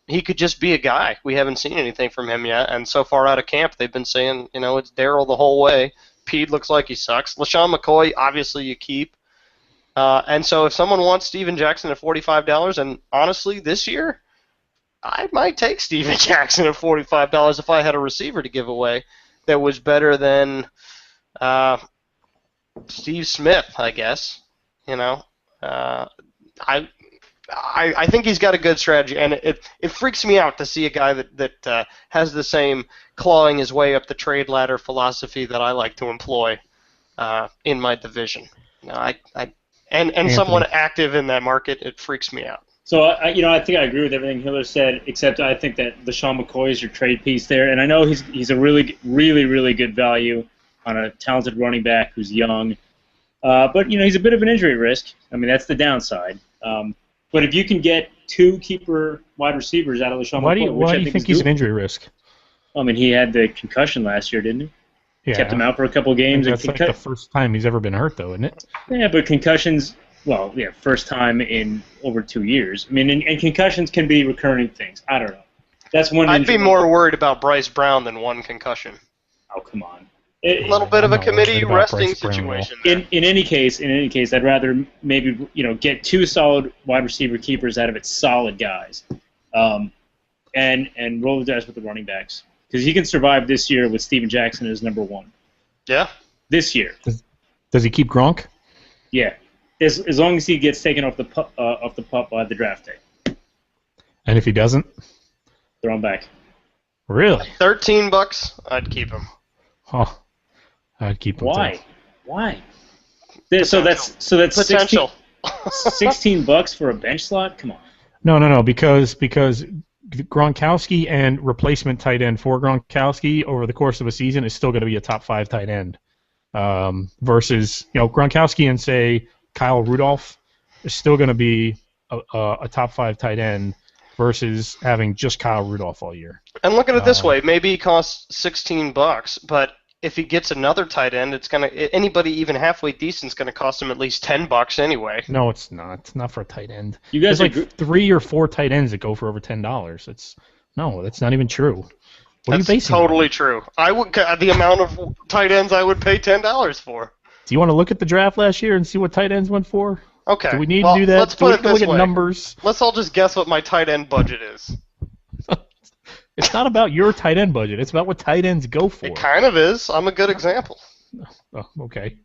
he could just be a guy. We haven't seen anything from him yet, and so far out of camp, they've been saying, it's Daryl the whole way. Pede looks like he sucks. LaShawn McCoy, obviously you keep. And so if someone wants Steven Jackson at $45, and honestly, this year, I might take Steven Jackson at $45 if I had a receiver to give away that was better than Steve Smith, I guess. I think he's got a good strategy, and it freaks me out to see a guy that has the same clawing his way up the trade ladder philosophy that I like to employ in my division. And someone active in that market, it freaks me out. So I think I agree with everything Hiller said, except I think that LaShawn McCoy is your trade piece there, and I know he's a really, really, really good value on a talented running back who's young, but he's a bit of an injury risk. I mean, that's the downside. But if you can get 2 keeper wide receivers out of LaShawn McCoy, why do you think he's an injury risk? I mean, he had the concussion last year, didn't he? Yeah. Kept him out for a couple games. That's like the first time he's ever been hurt, though, isn't it? Yeah, but concussions, first time in over 2 years. I mean, and concussions can be recurring things. I don't know. That's one. I'd be more worried about Bryce Brown than one concussion. Oh, come on. A little bit of a committee resting situation. In any case, I'd rather maybe get 2 solid wide receiver keepers out of it, solid guys, and roll the dice with the running backs. Because he can survive this year with Steven Jackson as number 1. Yeah. This year. Does he keep Gronk? Yeah. As long as he gets taken off the pup by the draft day. And if he doesn't? Throw him back. At Really? $13, I'd keep him. Oh, I'd keep him. Why? So that's potential. $16 for a bench slot? Come on. No, because Gronkowski and replacement tight end for Gronkowski over the course of a season is still going to be a top 5 tight end. Versus Gronkowski and say Kyle Rudolph is still going to be a top 5 tight end versus having just Kyle Rudolph all year. And look at it this way: maybe he costs $16, but if he gets another tight end, anybody even halfway decent is going to cost him at least $10 anyway. No, it's not. It's not for a tight end. There's like 3 or 4 tight ends that go for over $10. That's not even true. What are you basing totally true. I would the amount of tight ends I would pay $10 for. Do you want to look at the draft last year and see what tight ends went for? Okay. Do we need to do that? Let's put it this way. Look at numbers. Let's all just guess what my tight end budget is. It's not about your tight end budget. It's about what tight ends go for. It kind of is. I'm a good example. Oh, okay.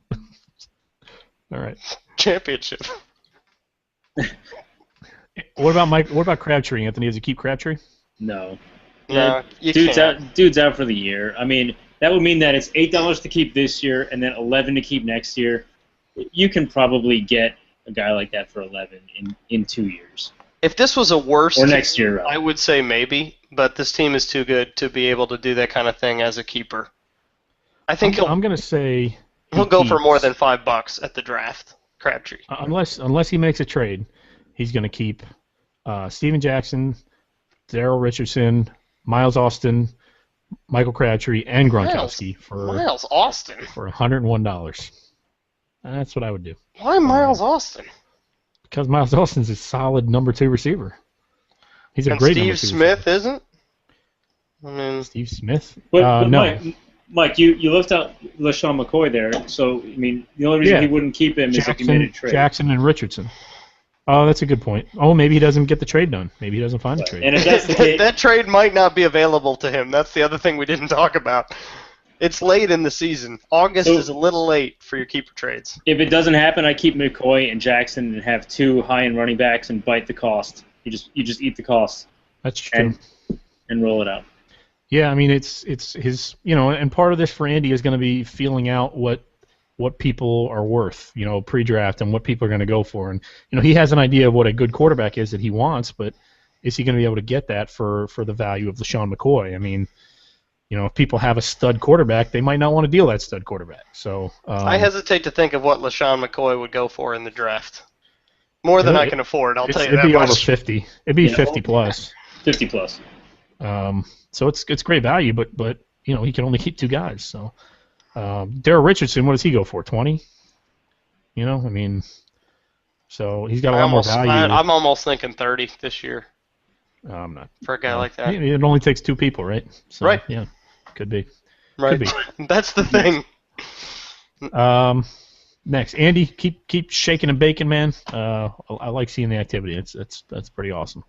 All right. Championship. What about Crabtree, Anthony? Does he keep Crabtree? No. No, dude's out for the year. I mean, that would mean that it's $8 to keep this year and then $11 to keep next year. You can probably get a guy like that for $11 in 2 years. If this was a worse or next year, I would say maybe, but this team is too good to be able to do that kind of thing as a keeper. I think I'm going to say he'll go for more than $5 at the draft. Crabtree. Unless he makes a trade, he's going to keep Steven Jackson, Daryl Richardson, Miles Austin, Michael Crabtree, and Gronkowski for Miles Austin for $101. That's what I would do. Why Miles Austin? Because Miles Austin's a solid number 2 receiver. He's a great Steve number 2 Smith receiver. isn't? I mean, Steve Smith? But no. Mike, you left out LaShawn McCoy there. So I mean, the only reason he wouldn't keep him is a committed trade. Jackson and Richardson. Oh, that's a good point. Oh, maybe he doesn't get the trade done. Maybe he doesn't find a trade. And if that's the case, that trade might not be available to him. That's the other thing we didn't talk about. It's late in the season. August is a little late for your keeper trades. If it doesn't happen, I keep McCoy and Jackson and have 2 high-end running backs and bite the cost. You just eat the cost. That's true. And roll it out. Yeah, I mean it's his, and part of this for Andy is going to be feeling out what people are worth, pre-draft, and what people are going to go for. And he has an idea of what a good quarterback is that he wants, but is he going to be able to get that for the value of LeSean McCoy? I mean, if people have a stud quarterback, they might not want to deal that stud quarterback. So I hesitate to think of what LeSean McCoy would go for in the draft. More than I can afford, I'll tell you that much. It'd be over 50. It'd be 50 plus. 50 plus. So it's great value, but he can only keep 2 guys. So Darrell Richardson, what does he go for? 20? So he's got a lot more value. I'm almost thinking 30 this year. I'm not. For a guy like that. It only takes 2 people, right? So, right. Yeah, could be. Right. Could be. That's the thing. Next, Andy, keep shaking and baking, man. I like seeing the activity. That's pretty awesome.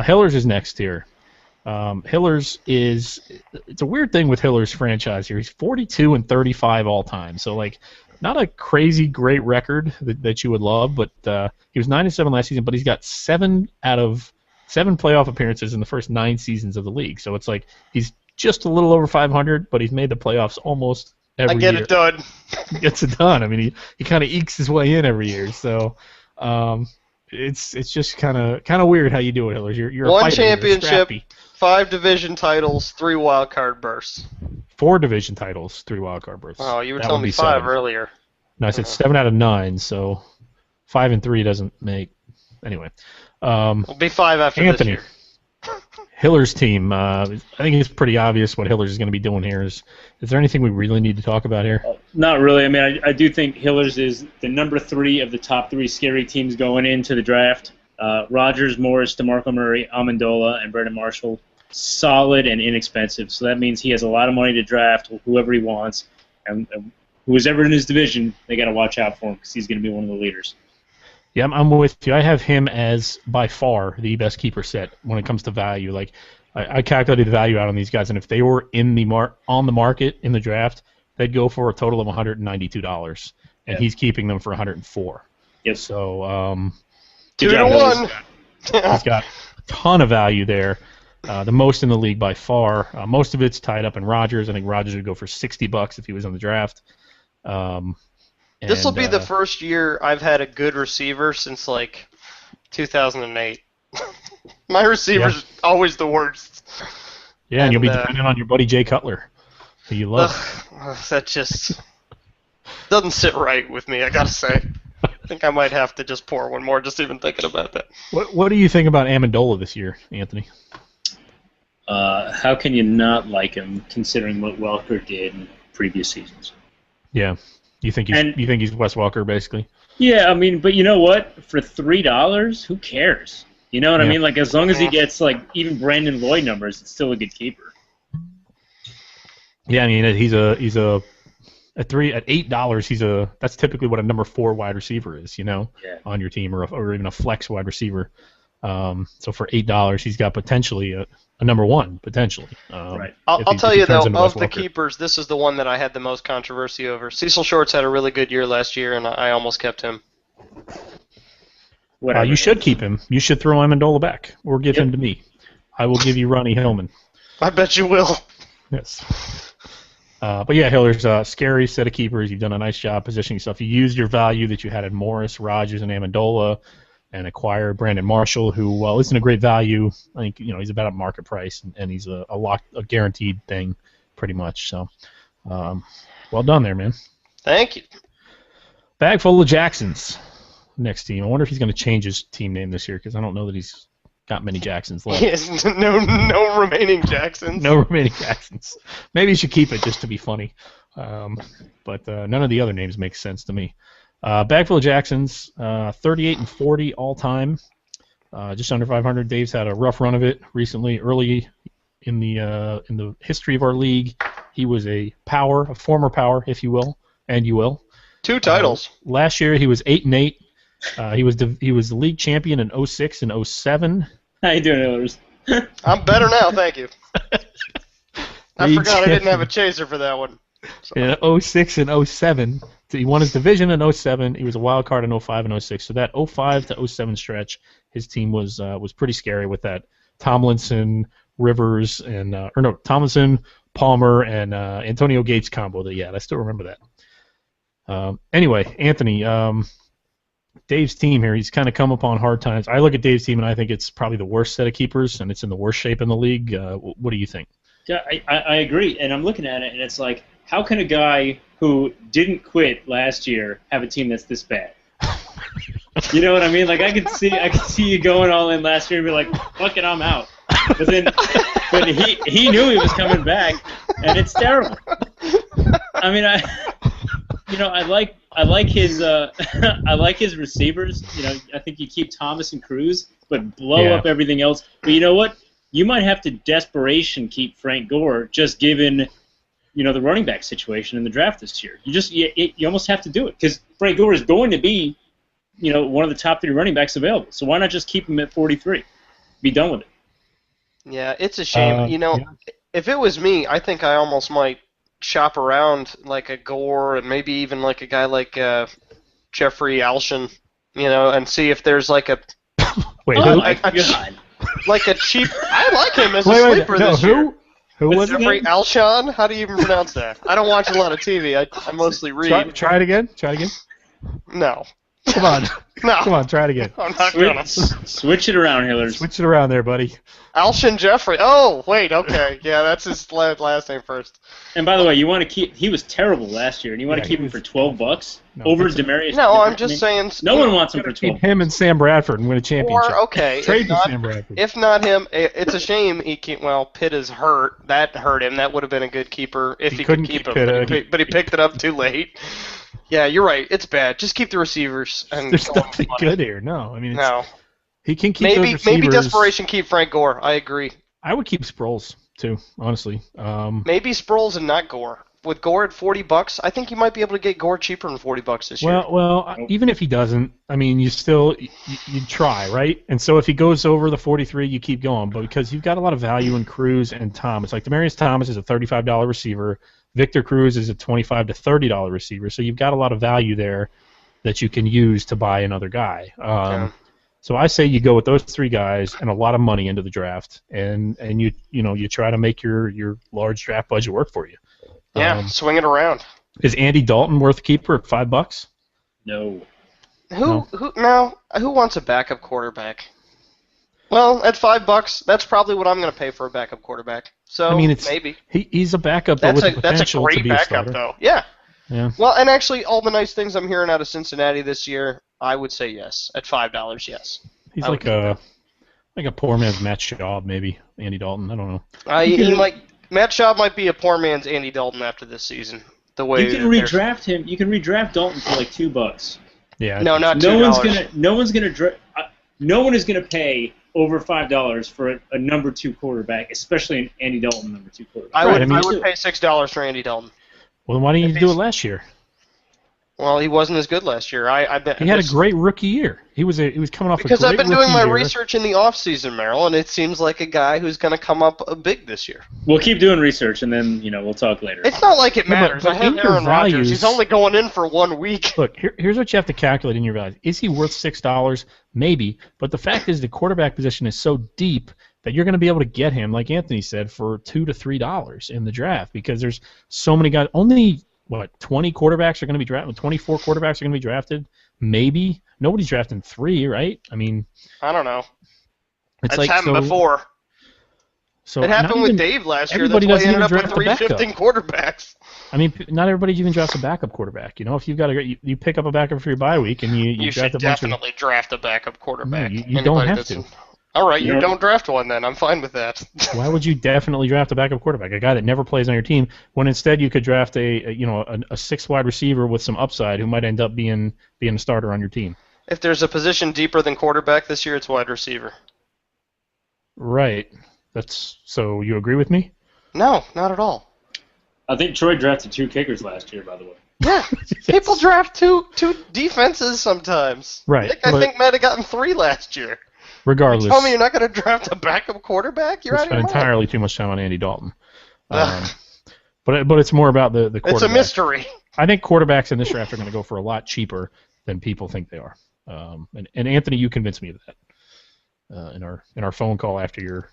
Hillers is next here. Hillers it's a weird thing with Hillers' franchise here. He's 42-35 all time. So not a crazy great record that you would love, but he was 9-7 last season. But he's got 7 out of 7 playoff appearances in the first 9 seasons of the league. So it's he's just a little over 500, but he's made the playoffs almost every year. It done. He gets it done. I mean, he kind of ekes his way in every year. So it's just kind of weird how you do it, Hillers. You're 1 a fighter, championship, 5 division titles, 3 wild card berths. 4 division titles, 3 wild card berths. Oh, you were telling me 5 7. earlier. No, I said 7 out of 9. So 5 and 3 doesn't make. Anyway. It'll be 5 after Anthony. this year. Hiller's team. I think it's pretty obvious what Hillers is going to be doing here. Is there anything we really need to talk about here? Not really. I mean, I do think Hillers is the number 3 of the top 3 scary teams going into the draft. Rodgers, Morris, DeMarco Murray, Amendola, and Brandon Marshall, solid and inexpensive. So that means he has a lot of money to draft whoever he wants, and who's ever in his division, they got to watch out for him because he's going to be one of the leaders. Yeah, I'm with you. I have him as by far the best keeper set when it comes to value. I calculated the value out on these guys, and if they were on the market in the draft, they'd go for a total of $192, and he's keeping them for $104. Yep. So 2 to 1. He's got a ton of value there, the most in the league by far. Most of it's tied up in Rodgers. I think Rodgers would go for $60 if he was in the draft. This will be the first year I've had a good receiver since 2008. My receiver's always the worst. Yeah, and you'll be dependent on your buddy Jay Cutler, who you love. That just doesn't sit right with me, I gotta say. I think I might have to just pour one more just even thinking about that. What do you think about Amendola this year, Anthony? How can you not like him considering what Welker did in previous seasons? Yeah. You think he's Wes Welker, basically? Yeah, I mean, but you know what? For $3, who cares? You know what I mean? As long as he gets even Brandon Lloyd numbers, it's still a good keeper. Yeah, I mean, he's at $8. That's typically what a number 4 wide receiver is, on your team, or even a flex wide receiver. So for $8, he's got potentially a number 1, potentially. Right. I'll tell you, though, of the keepers, this is the one that I had the most controversy over. Cecil Shorts had a really good year last year, and I almost kept him. You should keep him. You should throw Amendola back, or give him to me. I will give you Ronnie Hillman. I bet you will. Yes. But yeah, Hiller's scary set of keepers. You've done a nice job positioning yourself. You used your value that you had in Morris, Rodgers, and Amendola, and acquired Brandon Marshall, who isn't a great value. I think he's about at market price, and he's a guaranteed thing, pretty much. So, well done there, man. Thank you. Bag full of Jacksons. Next team. I wonder if he's going to change his team name this year because I don't know that he's got many Jacksons left. Yes, no remaining Jacksons. No remaining Jacksons. Maybe he should keep it just to be funny. But none of the other names make sense to me. Bag full of Jacksons, 38-40 all time, just under 500. Dave's had a rough run of it recently. Early in the history of our league, he was a former power, if you will, and you will. 2 titles. Last year he was 8-8. He was the league champion in 06 and 07. How you doing, Hillers? I'm better now, thank you. I forgot I didn't have a chaser for that one. So. In 06 and 07, he won his division in 07. He was a wild card in 05 and 06. So that 05 to 07 stretch, his team was pretty scary with that Tomlinson, Rivers, and Tomlinson, Palmer, and Antonio Gates combo. I still remember that. Anyway, Anthony, Dave's team here, he's kind of come upon hard times. I look at Dave's team, and I think it's probably the worst set of keepers, and it's in the worst shape in the league. What do you think? Yeah, I agree, and I'm looking at it, and it's like, how can a guy who didn't quit last year have a team that's this bad? You know what I mean? Like, I could see you going all in last year and be like, fuck it, I'm out. But he knew he was coming back, and it's terrible. I mean, I like his I like his receivers. I think you keep Thomas and Cruz, but blow up everything else. But you know what? You might have to desperation keep Frank Gore, just given the running back situation in the draft this year. You almost have to do it because Frank Gore is going to be one of the top 3 running backs available. So why not just keep him at 43? Be done with it. Yeah, it's a shame. If it was me, I think I almost might shop around like a Gore and maybe even like a guy like Jeffrey Alshon, and see if there's like a wait, like a cheap. I like him as a sleeper this year. Who was it? Jeffrey Alshon? How do you even pronounce that? I don't watch a lot of TV. I mostly read. Try it again. No. Come on. No. Come on, try it again. I'm not gonna. Switch it around, Hillers. Switch it around there, buddy. Alshon Jeffrey. Oh, wait, okay. Yeah, that's his last name first. And by the way, you want to keep. He was terrible last year, and you want to keep him for $12 over Demarius. No, I'm just saying. No one wants him for $12. Keep him and Sam Bradford and win a championship. Or trade for Sam Bradford. If not him, it's a shame Pitt is hurt. That hurt him. That would have been a good keeper if he could keep him. But he picked it up too late. Yeah, you're right. It's bad. Just keep the receivers. And there's nothing good here. No, I mean, he can keep maybe those receivers. Maybe desperation keep Frank Gore. I agree. I would keep Sproles too, honestly. Maybe Sproles and not Gore. With Gore at $40, I think you might be able to get Gore cheaper than $40 this year. Well, even if he doesn't, I mean, you try, right? And so if he goes over the 43, you keep going. But because you've got a lot of value in Cruz and Thomas, like Demarius Thomas is a $35 receiver. Victor Cruz is a $25 to $30 receiver, so you've got a lot of value there that you can use to buy another guy. So I say you go with those 3 guys and a lot of money into the draft, and you try to make your large draft budget work for you. Yeah, swing it around. Is Andy Dalton worth a keeper at $5? No. Who wants a backup quarterback? Well, at $5, that's probably what I'm going to pay for a backup quarterback. So I mean, maybe he's a backup, but with the potential that's a great to be backup, a though. Yeah. Yeah. Well, and actually, all the nice things I'm hearing out of Cincinnati this year, I would say yes. At $5, yes. He's like a poor man's Matt Schaub, maybe. Andy Dalton. I don't know. Matt Schaub might be a poor man's Andy Dalton after this season. The way you can redraft him. You can redraft Dalton for like $2. Yeah. No, not $2. No one is gonna pay over $5 for a number 2 quarterback, especially an Andy Dalton number 2 quarterback. I would pay $6 for Andy Dalton. Well, then why didn't you do it last year? Well, he wasn't as good last year. I bet he had a great rookie year. He was coming off because a great I've been doing my year. research in the offseason, Merrill, and it seems like a guy who's going to come up big this year. We'll keep doing research, and then we'll talk later. It's not like it matters. But I have Aaron Rodgers. He's only going in for 1 week. Look, here's what you have to calculate in your values. Is he worth $6? Maybe, but the fact is the quarterback position is so deep that you're going to be able to get him, like Anthony said, for $2 to $3 in the draft because there's so many guys. Only 20 quarterbacks are going to be drafted? 24 quarterbacks are going to be drafted? Maybe. Nobody's drafting 3, right? I mean, I don't know. It's happened before. So it happened with Dave last year. Everybody That's why he doesn't ended up with 3 shifting quarterbacks. I mean, not everybody even drafts a backup quarterback. If you've got you pick up a backup for your bye week and you draft a bunch of... You should definitely draft a backup quarterback. No, you don't have to. All right, you don't draft one then. I'm fine with that. Why would you definitely draft a backup quarterback, a guy that never plays on your team, when instead you could draft a 6 wide receiver with some upside who might end up being a starter on your team? If there's a position deeper than quarterback this year, it's wide receiver. Right. So you agree with me? No, not at all. I think Troy drafted 2 kickers last year, by the way. Yeah, people draft two defenses sometimes. Right. I think might have gotten 3 last year. Regardless. You tell me you're not going to draft a backup quarterback? You're out of your mind. Spent entirely too much time on Andy Dalton. But it's more about the quarterback. It's a mystery. I think quarterbacks in this draft are going to go for a lot cheaper than people think they are. And Anthony, you convinced me of that in our phone call after your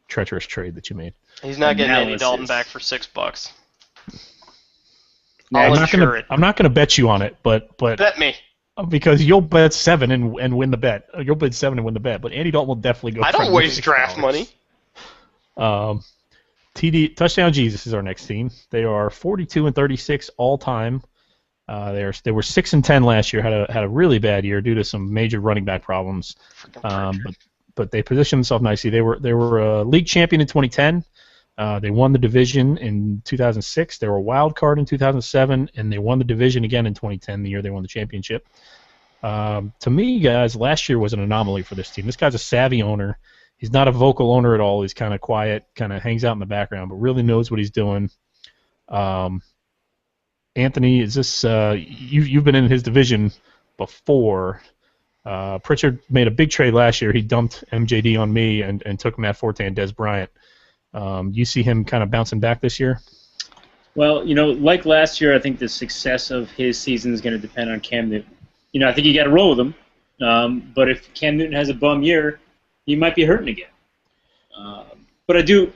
treacherous trade that you made. He's not getting Andy Dalton back for $6. I'm not going to bet you on it, but bet me. Because you'll bet 7 and win the bet. You'll bet 7 and win the bet. But Andy Dalton will definitely go. I don't waste draft money. TD Touchdown Jesus is our next team. They are 42-36 all time. They were 6-10 last year. Had a really bad year due to some major running back problems. But they positioned themselves nicely. They were a league champion in 2010. They won the division in 2006. They were a wild card in 2007, and they won the division again in 2010, the year they won the championship. To me, guys, last year was an anomaly for this team. This guy's a savvy owner. He's not a vocal owner at all. He's kind of quiet, kind of hangs out in the background, but really knows what he's doing. Anthony, is this you've been in his division before? Pritchard made a big trade last year. He dumped MJD on me and took Matt Forte and Des Bryant. You see him kind of bouncing back this year? Well, like last year, I think the success of his season is going to depend on Cam Newton. I think you got to roll with him. But if Cam Newton has a bum year, he might be hurting again. But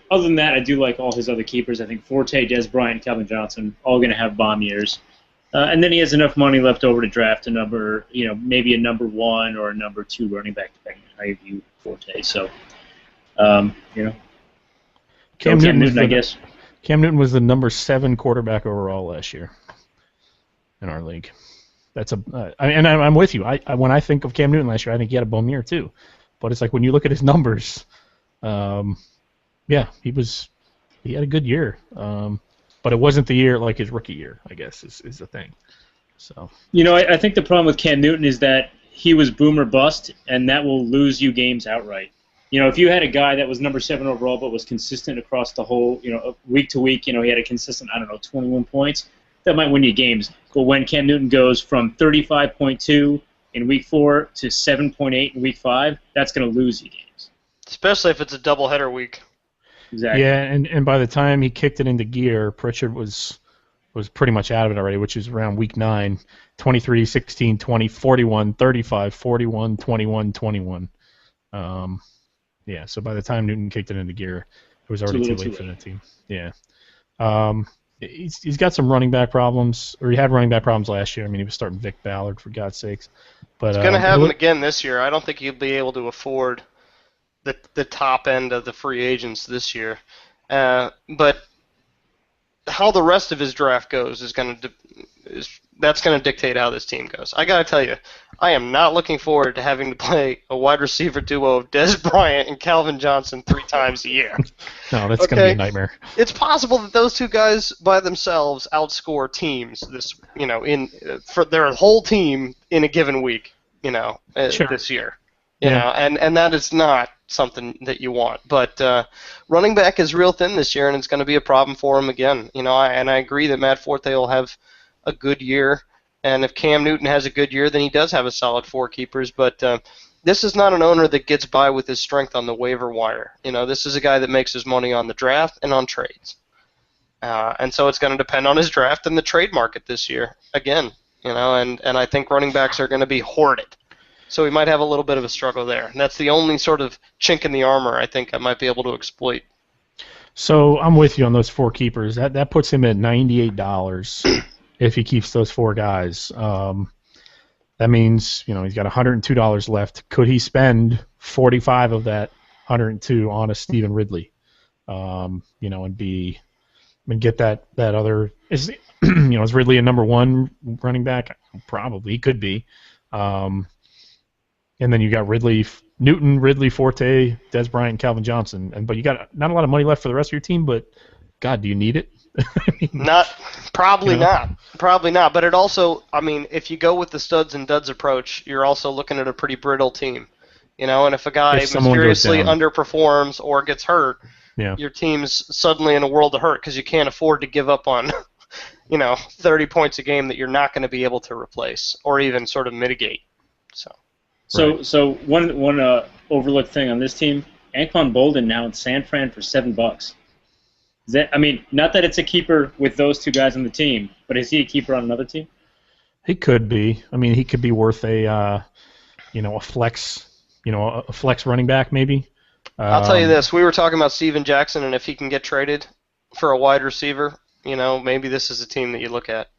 other than that, I do like all his other keepers. I think Forte, Des Bryant, Calvin Johnson, all going to have bomb years. And then he has enough money left over to draft maybe a number 1 or a number 2 running back, depending on how you view Forte. So, Cam Newton, I guess. Cam Newton was the number 7 quarterback overall last year in our league. I'm with you. When I think of Cam Newton last year, I think he had a bum year too. But it's like when you look at his numbers, he had a good year. But it wasn't the year like his rookie year, I guess, is the thing. So I think the problem with Cam Newton is that he was boom or bust, and that will lose you games outright. If you had a guy that was number 7 overall but was consistent across the whole, week to week, he had a consistent, 21 points, that might win you games. But when Cam Newton goes from 35.2 in week 4 to 7.8 in week 5, that's going to lose you games. Especially if it's a doubleheader week. Exactly. Yeah, and by the time he kicked it into gear, Pritchard was pretty much out of it already, which is around week 9, 23, 16, 20, 41, 35, 41, 21, 21. So by the time Newton kicked it into gear, it was already too late for that team. Yeah. He's got some running back problems, or he had running back problems last year. I mean, he was starting Vic Ballard, for God's sakes. But he's going to have him again this year. I don't think he'll be able to afford the top end of the free agents this year. But how the rest of his draft goes is going to dictate how this team goes. I got to tell you, I am not looking forward to having to play a wide receiver duo of Des Bryant and Calvin Johnson 3 times a year. No, that's going to be a nightmare. It's possible that those 2 guys by themselves outscore teams for their whole team in a given week, this year. And that is not something that you want. But running back is real thin this year, and it's going to be a problem for him again. I agree that Matt Forte will have a good year, and if Cam Newton has a good year, then he does have a solid 4 keepers. But this is not an owner that gets by with his strength on the waiver wire. This is a guy that makes his money on the draft and on trades. And so it's going to depend on his draft and the trade market this year again. And I think running backs are going to be hoarded. So we might have a little bit of a struggle there. And that's the only sort of chink in the armor I think I might be able to exploit. So I'm with you on those 4 keepers. That puts him at $98 if he keeps those 4 guys. That means he's got $102 left. Could he spend 45 of that 102 on a Stephen Ridley? And get that other is Ridley a number 1 running back? Probably, he could be. And then you got Newton, Ridley, Forte, Des Bryant, and Calvin Johnson. But you got not a lot of money left for the rest of your team. But God, do you need it? Probably not. But it also, if you go with the studs and duds approach, you're also looking at a pretty brittle team. And if a guy mysteriously underperforms or gets hurt, your team's suddenly in a world of hurt because you can't afford to give up on, 30 points a game that you're not going to be able to replace or even sort of mitigate. So one overlooked thing on this team, Anquan Bolden now in San Fran for $7. Is that, not that it's a keeper with those two guys on the team, but is he a keeper on another team? He could be. He could be worth a flex, a flex running back maybe. I'll tell you this: we were talking about Steven Jackson, and if he can get traded for a wide receiver, maybe this is a team that you look at.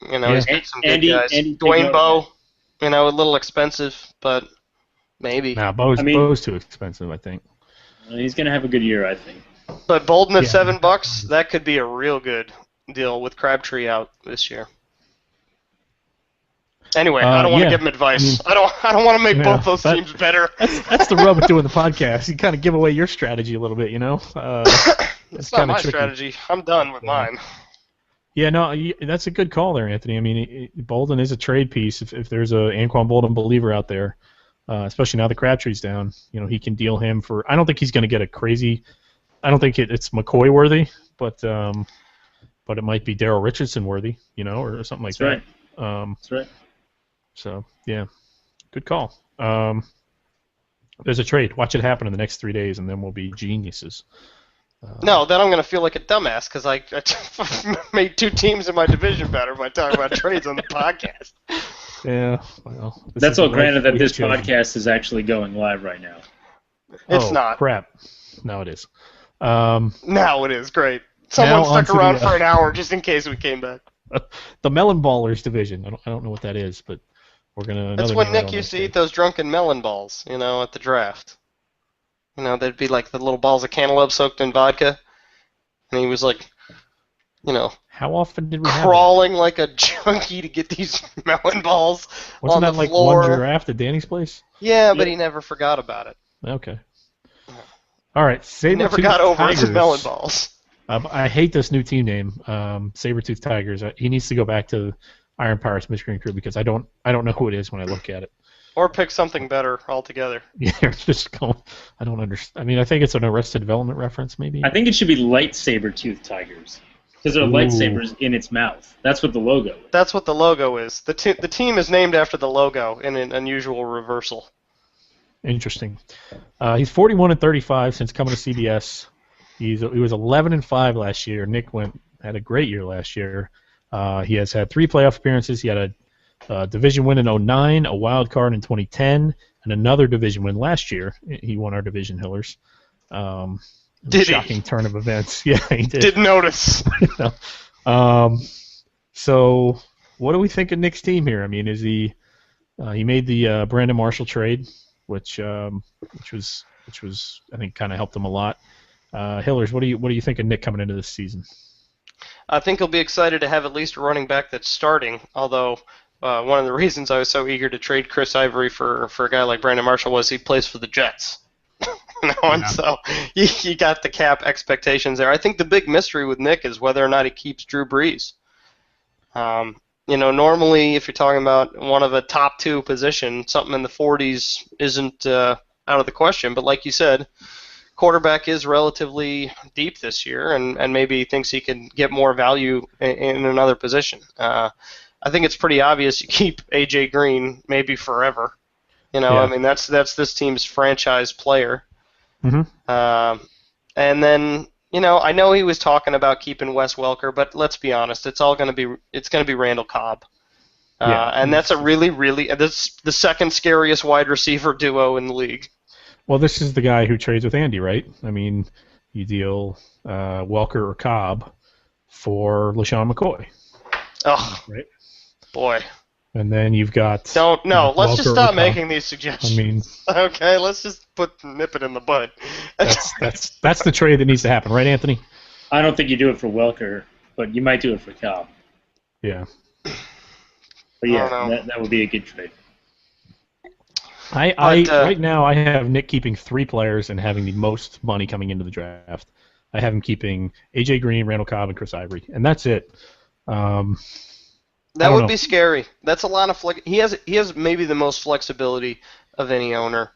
He's got some good guys. Dwayne Bowe, a little expensive, but maybe. Nah, Bowe's too expensive, I think. He's going to have a good year, I think. But Bolden at $7, that could be a real good deal with Crabtree out this year. Anyway, I don't want to give him advice. I don't want to make both those teams better. That's the rub of doing the podcast. You kind of give away your strategy a little bit, It's not my strategy. I'm done with mine. Yeah, no, that's a good call there, Anthony. Bolden is a trade piece. If there's a Anquan Bolden believer out there, especially now the Crabtree's down, he can deal him for. I don't think he's going to get a crazy. I don't think it's McCoy worthy, but it might be Daryl Richardson worthy, or something like that. That's right. So, yeah, good call. There's a trade. Watch it happen in the next 3 days, and then we'll be geniuses. No, then I'm going to feel like a dumbass because I made two teams in my division better by talking about trades on the podcast. Yeah, well. That's all granted that this podcast is actually going live right now. It's not. Crap. Now it is. Now it is. Great. Someone stuck around for an hour just in case we came back. The Melon Ballers division. I don't know what that is, but we're gonna. That's when Nick used to eat those drunken melon balls, at the draft. They'd be like the little balls of cantaloupe soaked in vodka, and he was like, how often did we crawling like a junkie to get these melon balls Wasn't on that the like floor. one draft at Danny's place? Yeah, but he never forgot about it. Okay. All right, He never got over his melon balls. I hate this new team name, Sabertooth Tigers. He needs to go back to Iron Pirates Mystery Crew because I don't know who it is when I look at it. Or pick something better altogether. Yeah, just going. I don't understand. I think it's an Arrested Development reference, maybe. I think it should be Lightsaber-Tooth Tigers because there are lightsabers in its mouth. That's what the logo is. That's what the logo is. The team is named after the logo in an unusual reversal. Interesting. He's 41-35 since coming to CBS. He was 11-5 last year. Nick had a great year last year. He has had 3 playoff appearances. He had a division win in 2009, a wild card in 2010, and another division win last year. He won our division, Hillers. Shocking turn of events. Yeah, he did. Didn't notice. So, what do we think of Nick's team here? Is he made the Brandon Marshall trade, which was I think kind of helped him a lot. Hillers, what do you think of Nick coming into this season? I think he'll be excited to have at least a running back that's starting, although one of the reasons I was so eager to trade Chris Ivory for a guy like Brandon Marshall was he plays for the Jets. And so you got the cap expectations there. I think the big mystery with Nick is whether or not he keeps Drew Brees. Normally if you're talking about one of a top 2 position, something in the 40s isn't out of the question, but like you said, quarterback is relatively deep this year, and maybe thinks he can get more value in another position. I think it's pretty obvious you keep A.J. Green maybe forever. That's this team's franchise player. Mm-hmm. And then I know he was talking about keeping Wes Welker, but let's be honest, it's going to be Randall Cobb. And that's that's the second scariest wide receiver duo in the league. Well, this is the guy who trades with Andy, right? You deal Welker or Cobb for LaShawn McCoy. Oh, right. Boy. And then you've got... let's just stop making these suggestions. Okay, let's just nip it in the bud. That's the trade that needs to happen, right, Anthony? I don't think you do it for Welker, but you might do it for Cobb. Yeah. But yeah, that would be a good trade. Right now I have Nick keeping 3 players and having the most money coming into the draft. I have him keeping A.J. Green, Randall Cobb, and Chris Ivory, and that's it. That would be scary. That's a lot of he has maybe the most flexibility of any owner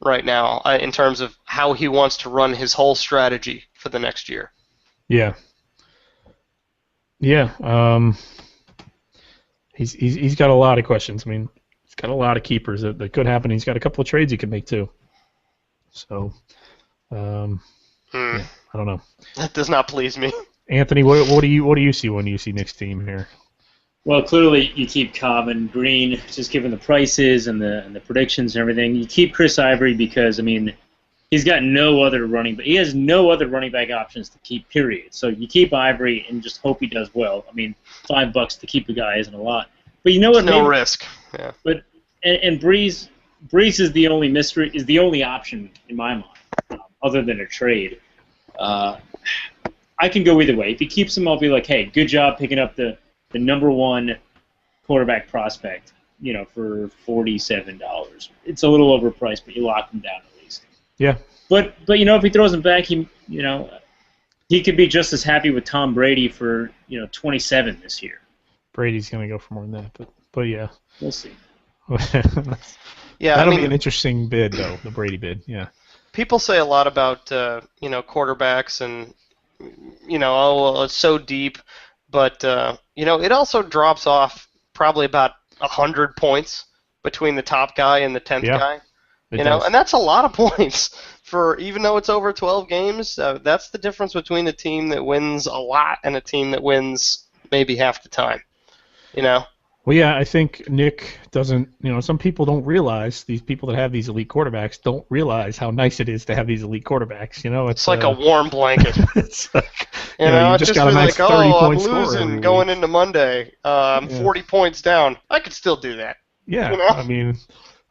right now in terms of how he wants to run his whole strategy for the next year. Yeah. Yeah. He's got a lot of questions. I mean, he's got a lot of keepers that could happen. He's got a couple of trades he could make too. So, yeah, I don't know. That does not please me. Anthony, what do you see when you see Nick's team here? Well, clearly you keep Cobb and Green, just given the prices and the predictions and everything. You keep Chris Ivory because, I mean, he's got no other running back. He has no other running back options to keep, period. So you keep Ivory and just hope he does well. I mean, $5 to keep the guy isn't a lot. But you know what? No risk. Yeah. But and Breeze is the only mystery, is the only option in my mind, other than a trade. I can go either way. If he keeps him, I'll be like, hey, good job picking up the number one quarterback prospect, for $47. It's a little overpriced, but you lock him down at least. Yeah. But if he throws him back, he could be just as happy with Tom Brady for 27 this year. Brady's gonna go for more than that, but yeah. We'll see. Yeah, that'll be an interesting bid though, the Brady bid. Yeah. People say a lot about quarterbacks and it's so deep, but it also drops off probably about 100 points between the top guy and the 10th guy. And that's a lot of points for, even though it's over 12 games. That's the difference between a team that wins a lot and a team that wins maybe half the time. Well, yeah, I think Nick doesn't. Some people don't realize, these people that have these elite quarterbacks don't realize how nice it is to have these elite quarterbacks. It's like a warm blanket. It's like, you just got a nice 30-point score. I'm losing going into Monday. I'm 40 points down. I could still do that. Yeah, I mean,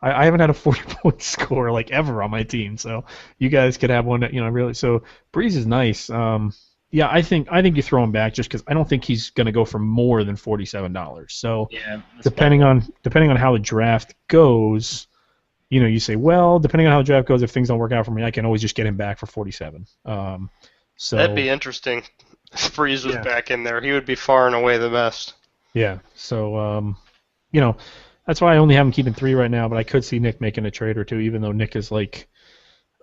I haven't had a 40-point score like ever on my team, so you guys could have one that really. So Breeze is nice. Yeah, I think you throw him back just because I don't think he's going to go for more than $47. So yeah, depending on how the draft goes, you say, well, depending on how the draft goes, if things don't work out for me, I can always just get him back for 47. So that'd be interesting. If Breeze was back in there, he would be far and away the best. Yeah. So that's why I only have him keeping 3 right now. But I could see Nick making a trade or two, even though Nick is like,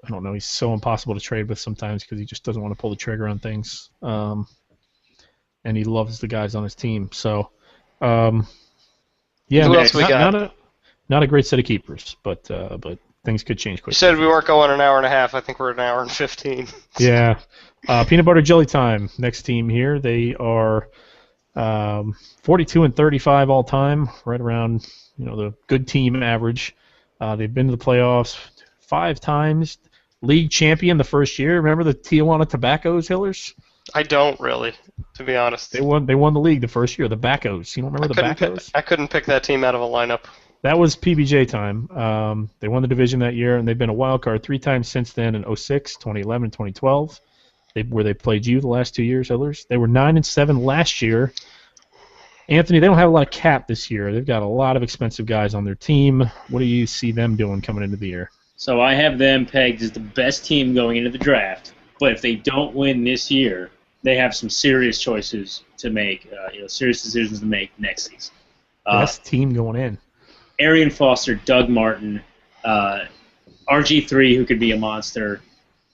I don't know, he's so impossible to trade with sometimes because he just doesn't want to pull the trigger on things. And he loves the guys on his team. So, yeah, who else we got? Not a great set of keepers, but things could change quickly. You said we weren't going an hour and a half. I think we're an hour and 15. Yeah. Peanut butter jelly time. Next team here. They are 42-35 all time, right around the good team average. They've been to the playoffs 5 times. League champion the first year. Remember the Tijuana Tobaccos, Hillers? I don't really, to be honest. They won the league the first year. The Baccos. You don't remember the Baccos? I couldn't pick that team out of a lineup. That was PBJ time. They won the division that year, and they've been a wild card 3 times since then in 06, 2011, 2012, where they played you the last 2 years, Hillers. They were 9-7 last year. Anthony, they don't have a lot of cap this year. They've got a lot of expensive guys on their team. What do you see them doing coming into the year? So I have them pegged as the best team going into the draft. But if they don't win this year, they have some serious choices to make, serious decisions to make next season. Best team going in. Arian Foster, Doug Martin, RG3, who could be a monster,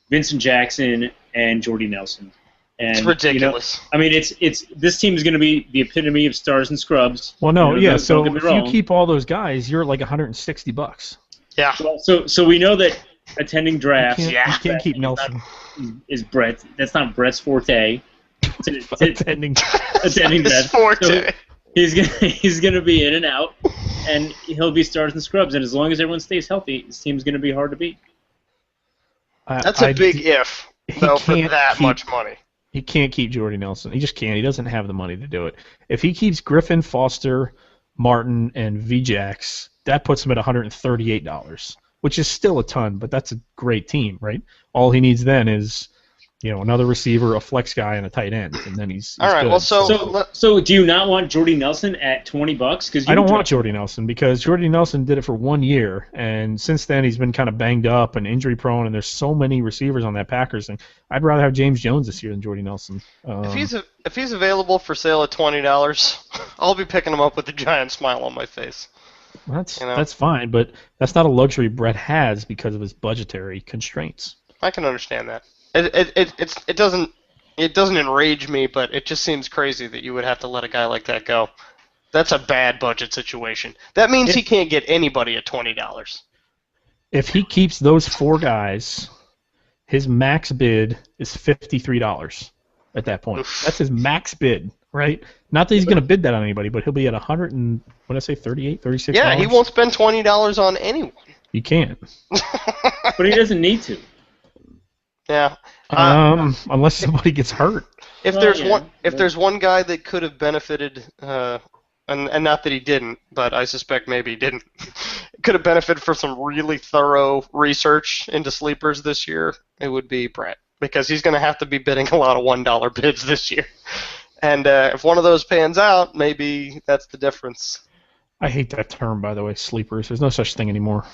Vincent Jackson, and Jordy Nelson. And, it's ridiculous. It's this team is going to be the epitome of stars and scrubs. Well, no, so if you keep all those guys, you're like $160. Yeah. So we know that attending drafts. You can't keep Nelson. Is Brett? That's not Brett's forte. Attending drafts. Forte. So he's gonna be in and out, and he'll be stars and scrubs. And as long as everyone stays healthy, this team's gonna be hard to beat. That's a big if, though, for that much money. He can't keep Jordy Nelson. He just can't. He doesn't have the money to do it. If he keeps Griffin, Foster, Martin, and VJax, that puts him at $138, which is still a ton, but that's a great team, right? All he needs then is, another receiver, a flex guy, and a tight end, and then he's all right. Good. Well, so do you not want Jordy Nelson at $20? Because I don't want Jordy Nelson because Jordy Nelson did it for 1 year, and since then he's been kind of banged up and injury prone, and there's so many receivers on that Packers thing. I'd rather have James Jones this year than Jordy Nelson. If he's available for sale at $20, I'll be picking him up with a giant smile on my face. That's fine, but that's not a luxury Brett has because of his budgetary constraints. I can understand that. It doesn't It doesn't enrage me, but it just seems crazy that you would have to let a guy like that go. That's a bad budget situation. That means he can't get anybody at $20. If he keeps those 4 guys, his max bid is $53 at that point. Oof. That's his max bid, right? Not that he's going to bid that on anybody, but he'll be at 100 and, what did I say, $38, $36? Yeah, he won't spend $20 on anyone. He can't. But he doesn't need to. Yeah. Unless somebody gets hurt. If there's one guy that could have benefited, and not that he didn't, but I suspect maybe he didn't, could have benefited from some really thorough research into sleepers this year, it would be Brett, because he's going to have to be bidding a lot of $1 bids this year. And if one of those pans out, maybe that's the difference. I hate that term, by the way, sleepers. There's no such thing anymore.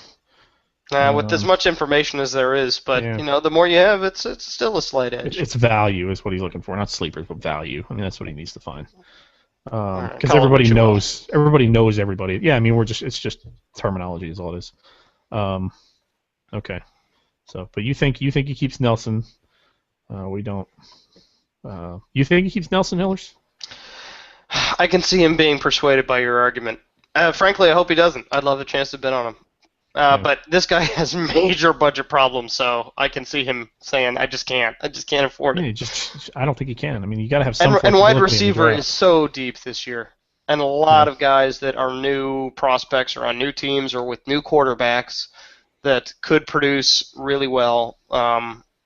With as much information as there is, but the more you have, it's still a slight edge. It's value is what he's looking for, not sleepers, but value. I mean, that's what he needs to find. Because everybody knows everybody. Yeah, I mean, it's just terminology is all it is. Okay. So, but you think he keeps Nelson? We don't. You think he keeps Nelson, Hillers? I can see him being persuaded by your argument. Frankly, I hope he doesn't. I'd love a chance to bid on him. But this guy has major budget problems, so I can see him saying, "I just can't afford it." I don't think he can. I mean, you got to have some. And wide receiver is so deep this year, and a lot of guys that are new prospects or on new teams or with new quarterbacks that could produce really well,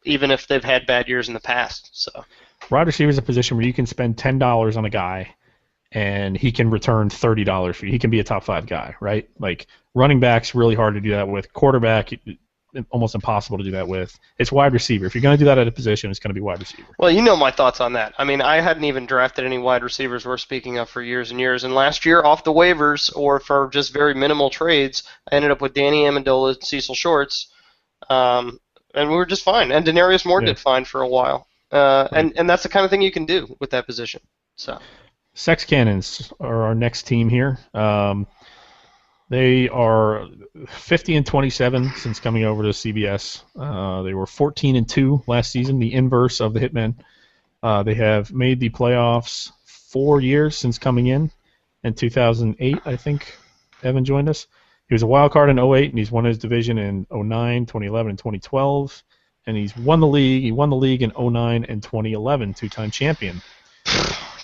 even if they've had bad years in the past. So, wide receiver is a position where you can spend $10 on a guy, and he can return $30 for you. He can be a top 5 guy, right? Like running back's really hard to do that with. Quarterback, almost impossible to do that with. It's wide receiver. If you're going to do that at a position, it's going to be wide receiver. Well, you know my thoughts on that. I mean, I hadn't even drafted any wide receivers we're speaking of for years and years. And last year, off the waivers or for just very minimal trades, I ended up with Danny Amendola and Cecil Shorts, and we were just fine. And Denarius Moore did fine for a while. And that's the kind of thing you can do with that position. So. Sex Cannons are our next team here. They are 50-27 since coming over to CBS. They were 14-2 last season, the inverse of the Hitmen. They have made the playoffs 4 years since coming in 2008, I think. Evan joined us. He was a wild card in 08, and he's won his division in 09, 2011, and 2012. And he's won the league. He won the league in 09 and 2011, 2-time champion.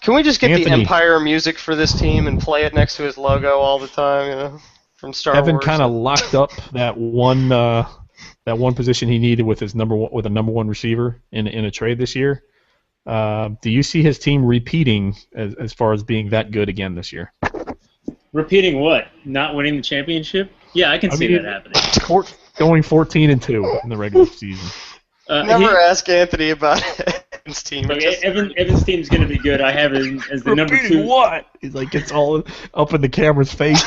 Can we just get the Empire music for this team and play it next to his logo all the time, from Star Wars? Evan kind of locked up that one position he needed with his number one receiver in a trade this year. Do you see his team repeating as far as being that good again this year? Repeating what? Not winning the championship? Yeah, I can see that happening. Going 14-2 in the regular season. Never ask Anthony about Evan's team. Okay, Evan's team's going to be good. I have it as the number 2. What? He's like, it's all up in the camera's face.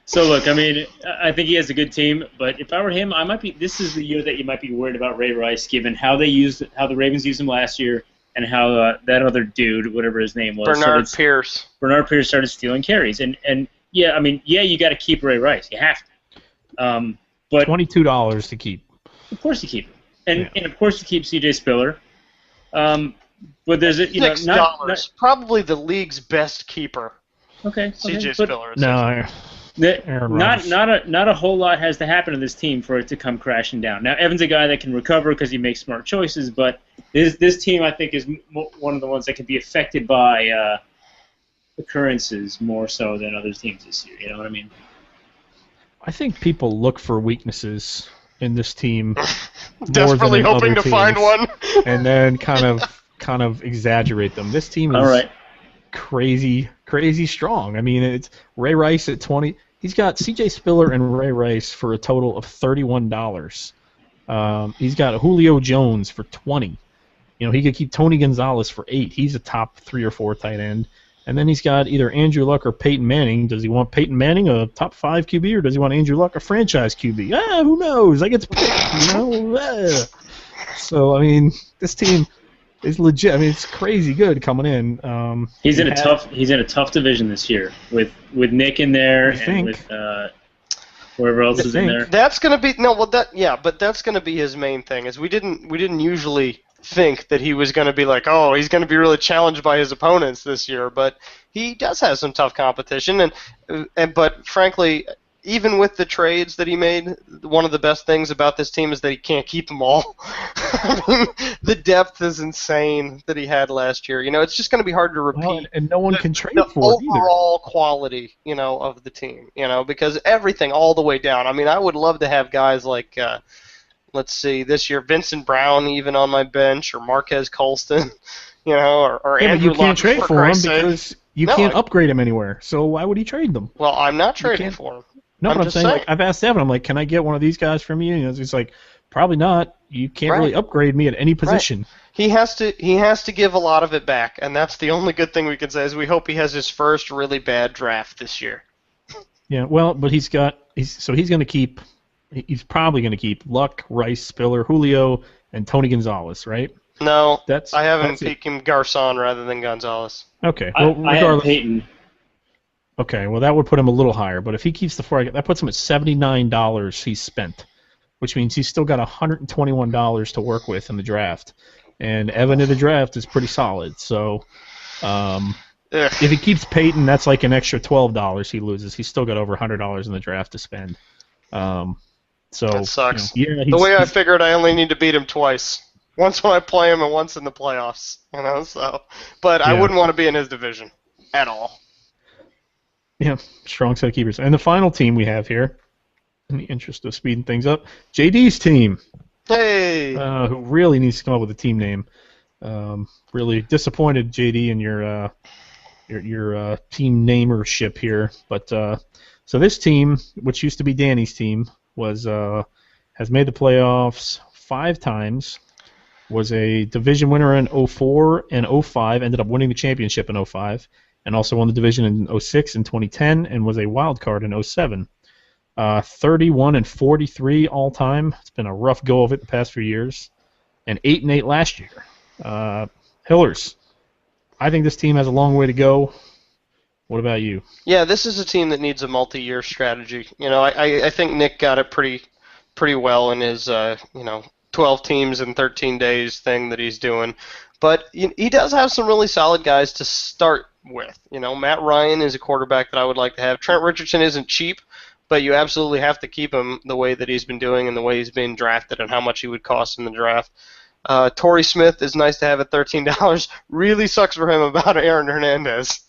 So look, I mean, I think he has a good team, but if I were him, this is the year that you might be worried about Ray Rice, given how the Ravens used him last year and how that other dude, whatever his name was, Bernard Pierce started stealing carries. And yeah, I mean, you got to keep Ray Rice. You have to. But $22 to keep. Of course you keep him, and of course you keep C.J. Spiller. But there's $6, probably the league's best keeper. Okay. C.J. Spiller. No. Not a whole lot has to happen to this team for it to come crashing down. Now Evan's a guy that can recover because he makes smart choices, but this team I think is one of the ones that can be affected by occurrences more so than other teams this year. You know what I mean? I think people look for weaknesses in this team desperately hoping to find one, and then kind of exaggerate them. This team is crazy strong. I mean, it's Ray Rice at 20. He's got C.J. Spiller and Ray Rice for a total of $31. He's got Julio Jones for 20. He could keep Tony Gonzalez for 8. He's a top 3 or 4 tight end. And then he's got either Andrew Luck or Peyton Manning. Does he want Peyton Manning, a top 5 QB, or does he want Andrew Luck, a franchise QB? Who knows? I get to pick, So, I mean, this team is legit. I mean, it's crazy good coming in. He's in a tough division this year with Nick in there and with Whoever else is in there. That's gonna be but that's gonna be his main thing. Is we didn't usually think that he was gonna be like, oh, he's gonna be really challenged by his opponents this year, but he does have some tough competition, but frankly, even with the trades that he made, one of the best things about this team is that he can't keep them all. I mean, the depth is insane that he had last year. It's just going to be hard to repeat. Well, and no one can trade for it either. The overall quality, of the team, because everything all the way down. I mean, I would love to have guys like, let's see, this year, Vincent Brown even on my bench, or Marquez Colston, or Andrew Luck. You can't trade for him because you can't upgrade him anywhere. So why would he trade them? Well, I'm not trading for him. No, but I'm saying, like, I've asked Evan, I'm like, can I get one of these guys from you? And he's like, probably not. You can't really upgrade me at any position. Right. He has to give a lot of it back, and that's the only good thing we can say is we hope he has his first really bad draft this year. Yeah, well, but he's probably going to keep Luck, Rice, Spiller, Julio, and Tony Gonzalez, right? No, I haven't picked him Garcon rather than Gonzalez. Okay, well, regardless. I have Peyton. Okay, well, that would put him a little higher, but if he keeps the four, that puts him at $79 he's spent, which means he's still got $121 to work with in the draft. And Evan in the draft is pretty solid, so if he keeps Peyton, that's like an extra $12 he loses. He's still got over $100 in the draft to spend. So that sucks. The way I figured, I only need to beat him twice. Once when I play him and once in the playoffs. But I wouldn't want to be in his division at all. Yeah, strong set of keepers. And the final team we have here, in the interest of speeding things up, JD's team. Hey! Who really needs to come up with a team name. Really disappointed, JD, in your team namership here. But so this team, which used to be Danny's team, has made the playoffs 5 times. Was a division winner in 04 and 05. Ended up winning the championship in 05. And also won the division in 06 and 2010, and was a wild card in 07. 31 and 43 all time. It's been a rough go of it the past few years, and 8-8 last year. Hillers, I think this team has a long way to go. What about you? Yeah, this is a team that needs a multi-year strategy. I think Nick got it pretty well in his 12 teams in 13 days thing that he's doing. But he does have some really solid guys to start with. Matt Ryan is a quarterback that I would like to have. Trent Richardson isn't cheap, but you absolutely have to keep him the way that he's been doing and the way he's been drafted and how much he would cost in the draft. Torrey Smith is nice to have at $13. Really sucks for him about Aaron Hernandez.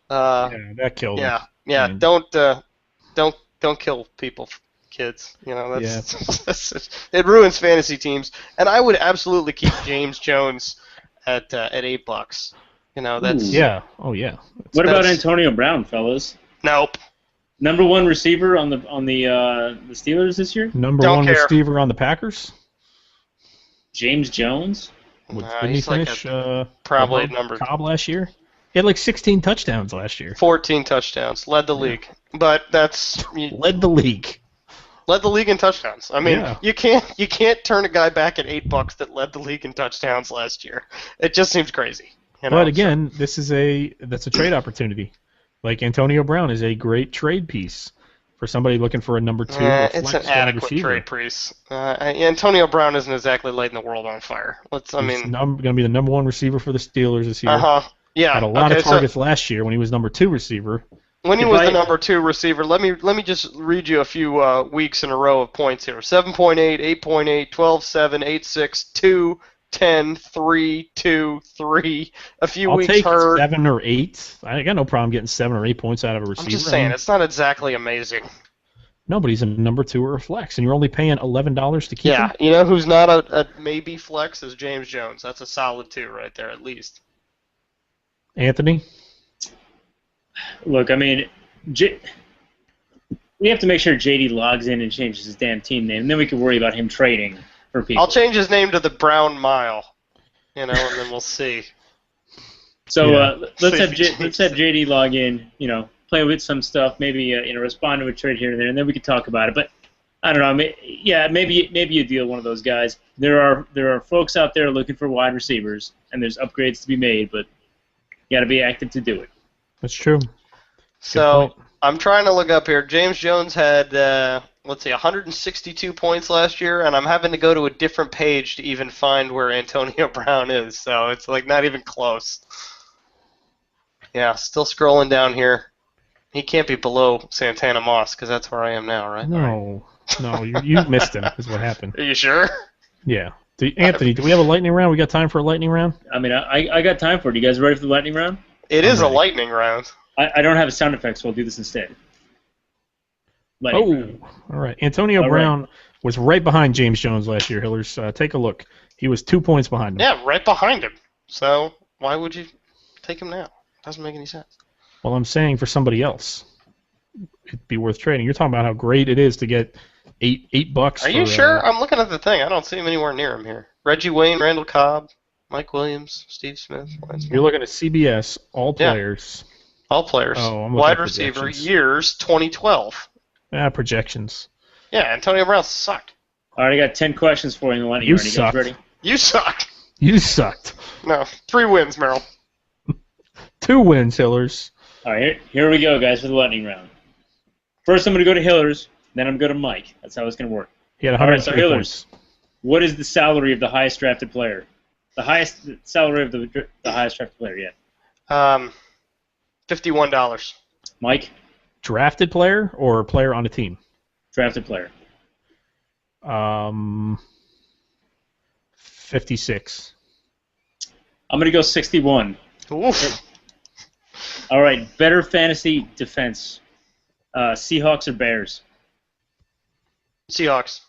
That killed him. Yeah. Don't kill people, kids. It ruins fantasy teams. And I would absolutely keep James Jones at $8. That's What about Antonio Brown, fellas? Nope. Number 1 receiver on the Steelers this year. Number 1 receiver on the Packers. James Jones. Didn't he finish probably number Cobb last year? He had like 16 touchdowns last year. 14 touchdowns, led the league. But that's led the league. Led the league in touchdowns. I mean, you can't turn a guy back at $8 that led the league in touchdowns last year. It just seems crazy. But again, that's a trade opportunity. Like Antonio Brown is a great trade piece for somebody looking for a number 2. It's an adequate trade piece. Antonio Brown isn't exactly lighting the world on fire. He's going to be the number 1 receiver for the Steelers this year. Yeah. Had a lot of targets last year when he was number 2 receiver. When he was the number 2 receiver, let me just read you a few weeks in a row of points here. 7.8, 8.8, 12, 7, 8, 6, 2, 10, 3, 2, 3. A few weeks hurt. I'll take 7 or 8. I got no problem getting 7 or 8 points out of a receiver. I'm just saying, it's not exactly amazing. No, but he's a number 2 or a flex, and you're only paying $11 to keep him? Yeah, you know who's not a maybe flex is James Jones. That's a solid 2 right there, at least. Anthony? Look, I mean, we have to make sure JD logs in and changes his damn team name, and then we can worry about him trading for people. I'll change his name to the Brown Mile, and then we'll see. So let's have JD log in, play with some stuff, maybe respond to a trade here and there, and then we can talk about it. But I don't know, maybe you deal one of those guys. There are folks out there looking for wide receivers, and there's upgrades to be made, but you got to be active to do it. That's true. So I'm trying to look up here. James Jones had let's see, 162 points last year, and I'm having to go to a different page to even find where Antonio Brown is, so it's like not even close. Yeah, still scrolling down here. He can't be below Santana Moss, because that's where I am now, right? No, you missed him, is what happened. Are you sure? Yeah. Anthony, do we have a lightning round? We got time for a lightning round? I mean, I got time for it. You guys ready for the lightning round? It is a lightning round. I don't have a sound effect, so I'll do this instead. All right. Antonio Brown was right behind James Jones last year, Hillers. Take a look. He was 2 points behind him. Yeah, right behind him. So why would you take him now? Doesn't make any sense. Well, I'm saying for somebody else, it'd be worth trading. You're talking about how great it is to get $8. Are you sure? I'm looking at the thing. I don't see him anywhere near him here. Reggie Wayne, Randall Cobb, Mike Williams, Steve Smith. You're looking at CBS, all players. Yeah. All players. Oh, I'm wide receiver, years 2012. Projections. Yeah, Antonio Brown sucked. All right, I got 10 questions for you in the lightning round. You guys ready? You sucked. You sucked. No, 3 wins, Merrill. 2 wins, Hillers. All right, here we go, guys, for the lightning round. First, I'm going to go to Hillers, then I'm going to go to Mike. That's how it's going to work. He had 103 points. What is the salary of the highest drafted player? The salary of the highest drafted player, yeah. $51. Mike? Drafted player or player on a team? Drafted player. 56. I'm going to go 61. Oof. All right, better fantasy defense. Seahawks or Bears? Seahawks.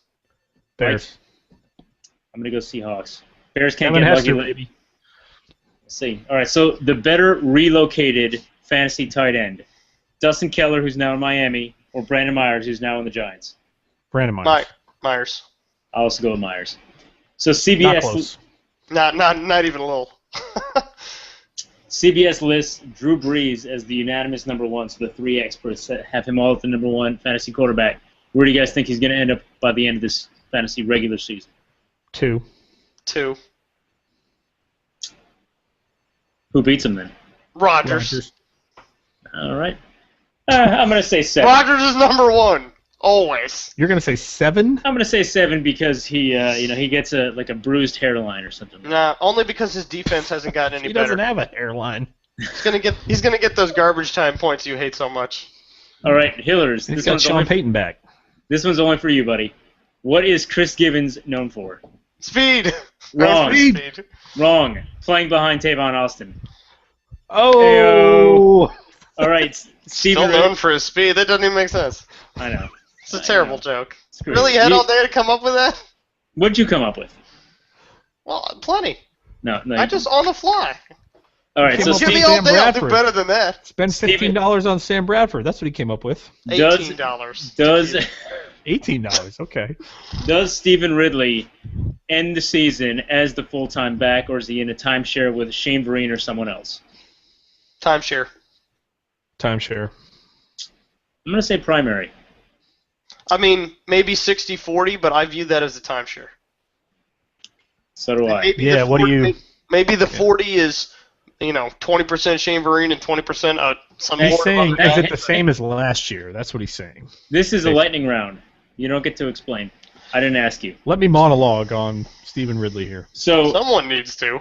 Bears. I'm going to go Seahawks. Bears can't get lucky. Baby. Let's see. All right, so the better relocated fantasy tight end. Dustin Keller, who's now in Miami, or Brandon Myers, who's now in the Giants? Brandon Myers. Myers. I'll also go with Myers. So CBS. Not close. Not even a little. CBS lists Drew Brees as the unanimous number 1, so the 3 experts have him all at the number 1 fantasy quarterback. Where do you guys think he's going to end up by the end of this fantasy regular season? 2. Who beats him then? Rodgers. All right. I'm going to say 7. Rodgers is number 1. Always. You're going to say 7? I'm going to say 7 because he gets a bruised hairline or something. Nah, only because his defense hasn't gotten any better. He doesn't have a hairline. He's gonna get those garbage time points you hate so much. All right, Hillers. He's got Sean Payton back. This one's only for you, buddy. What is Chris Gibbons known for? Speed. Wrong. Speed. Wrong. Playing behind Tavon Austin. Oh. All right, Still known for his speed. That doesn't even make sense. I know. It's a terrible joke. Really, you had all day to come up with that? What'd you come up with? Well, plenty. No. I just on the fly. All right, so give me all day. I'll do better than that. Spend $15 on Sam Bradford. That's what he came up with. $18. Does $18? Okay. Does Stephen Ridley end the season as the full-time back, or is he in a timeshare with Shane Vereen or someone else? Timeshare. I'm going to say primary. I mean, maybe 60-40, but I view that as a timeshare. So do I. What do you... Maybe the 40 is, 20% Shane Vereen and 20% some more. He's saying, is it the same as last year? That's what he's saying. This is a lightning round. You don't get to explain. I didn't ask you. Let me monologue on Stephen Ridley here. So someone needs to.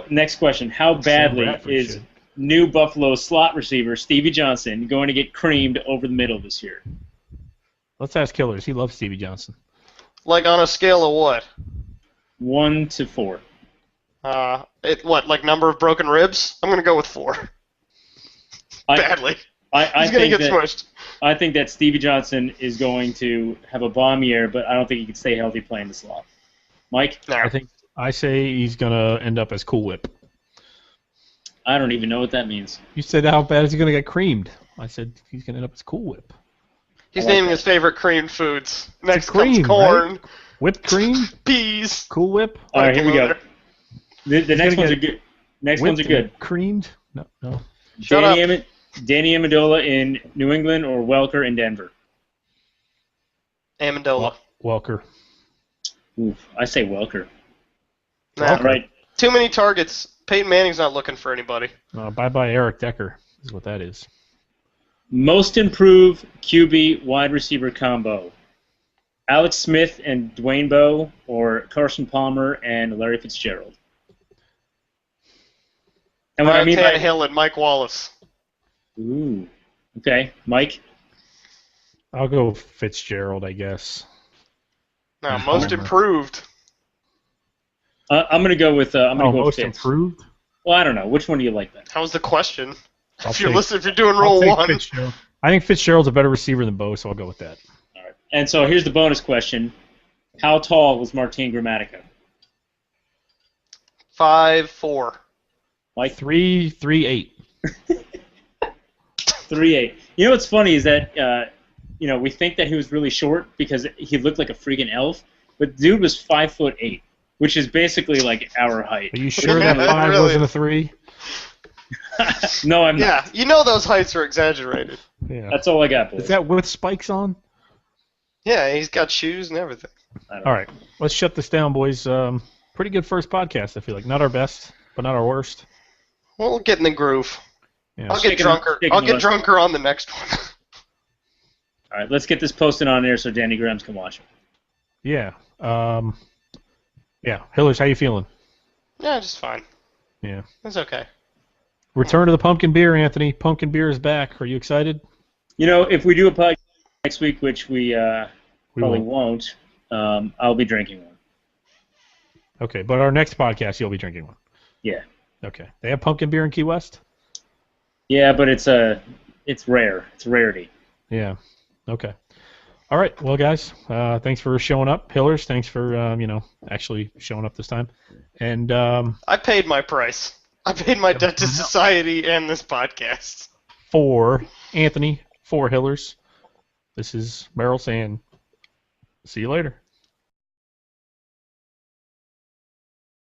Next question. How badly is new Buffalo slot receiver Stevie Johnson going to get creamed over the middle this year? Let's ask Killers. He loves Stevie Johnson. Like on a scale of what? 1 to 4. Like number of broken ribs? I'm going to go with 4. Badly. He's going to get smushed. I think that Stevie Johnson is going to have a bomb year, but I don't think he can stay healthy playing the slot. Mike? No. I say he's going to end up as Cool Whip. I don't even know what that means. You said how bad is he going to get creamed? I said he's going to end up as Cool Whip. He's naming his favorite creamed foods. Next comes corn. Right? Whipped cream? Peas. Cool Whip. All right, here we go. The next ones are good. Next ones are good. Creamed? No. Danny Amendola in New England or Welker in Denver? Amendola. Welker. Oof, I say Welker. Nah, right. Too many targets. Peyton Manning's not looking for anybody. Bye-bye Eric Decker is what that is. Most improved QB wide receiver combo. Alex Smith and Dwayne Bowe, or Carson Palmer and Larry Fitzgerald? And Ryan Tannehill and Mike Wallace. Ooh. Okay, Mike. I'll go Fitzgerald, I guess. No, most improved. I'm gonna go with. I'm gonna go most with Fitz. Improved. Well, I don't know. Which one do you like better? How was the question? If you're doing roll one. I think Fitzgerald's a better receiver than Bowe, so I'll go with that. All right. And so here's the bonus question: how tall was Martin Gramatica? 5'4". Mike. 3'8". 3'8". You know what's funny is that we think that he was really short because he looked like a freaking elf, but dude was 5'8", which is basically like our height. Are you sure that 5 really wasn't a 3? No, I'm not. Yeah, you know those heights are exaggerated. Yeah. That's all I got, boys. Is that with spikes on? Yeah, he's got shoes and everything. All right, let's shut this down, boys. Pretty good first podcast, I feel like. Not our best, but not our worst. We'll get in the groove. Yeah. I'll get drunker. I'll get drunker on the next one. All right, let's get this posted on air so Danny Grams can watch it. Yeah. Hillers, how you feeling? Yeah, just fine. Yeah. It's okay. Return to the pumpkin beer, Anthony. Pumpkin beer is back. Are you excited? If we do a podcast next week, which we probably won't, I'll be drinking one. Okay, but our next podcast, you'll be drinking one. Yeah. Okay. They have pumpkin beer in Key West? Yeah, but it's rare. It's a rarity. Yeah. Okay. All right. Well, guys, thanks for showing up. Hillers, thanks for actually showing up this time. And I paid my price. I paid my debt to society and this podcast. For Anthony, for Hillers, this is Merrill saying, see you later.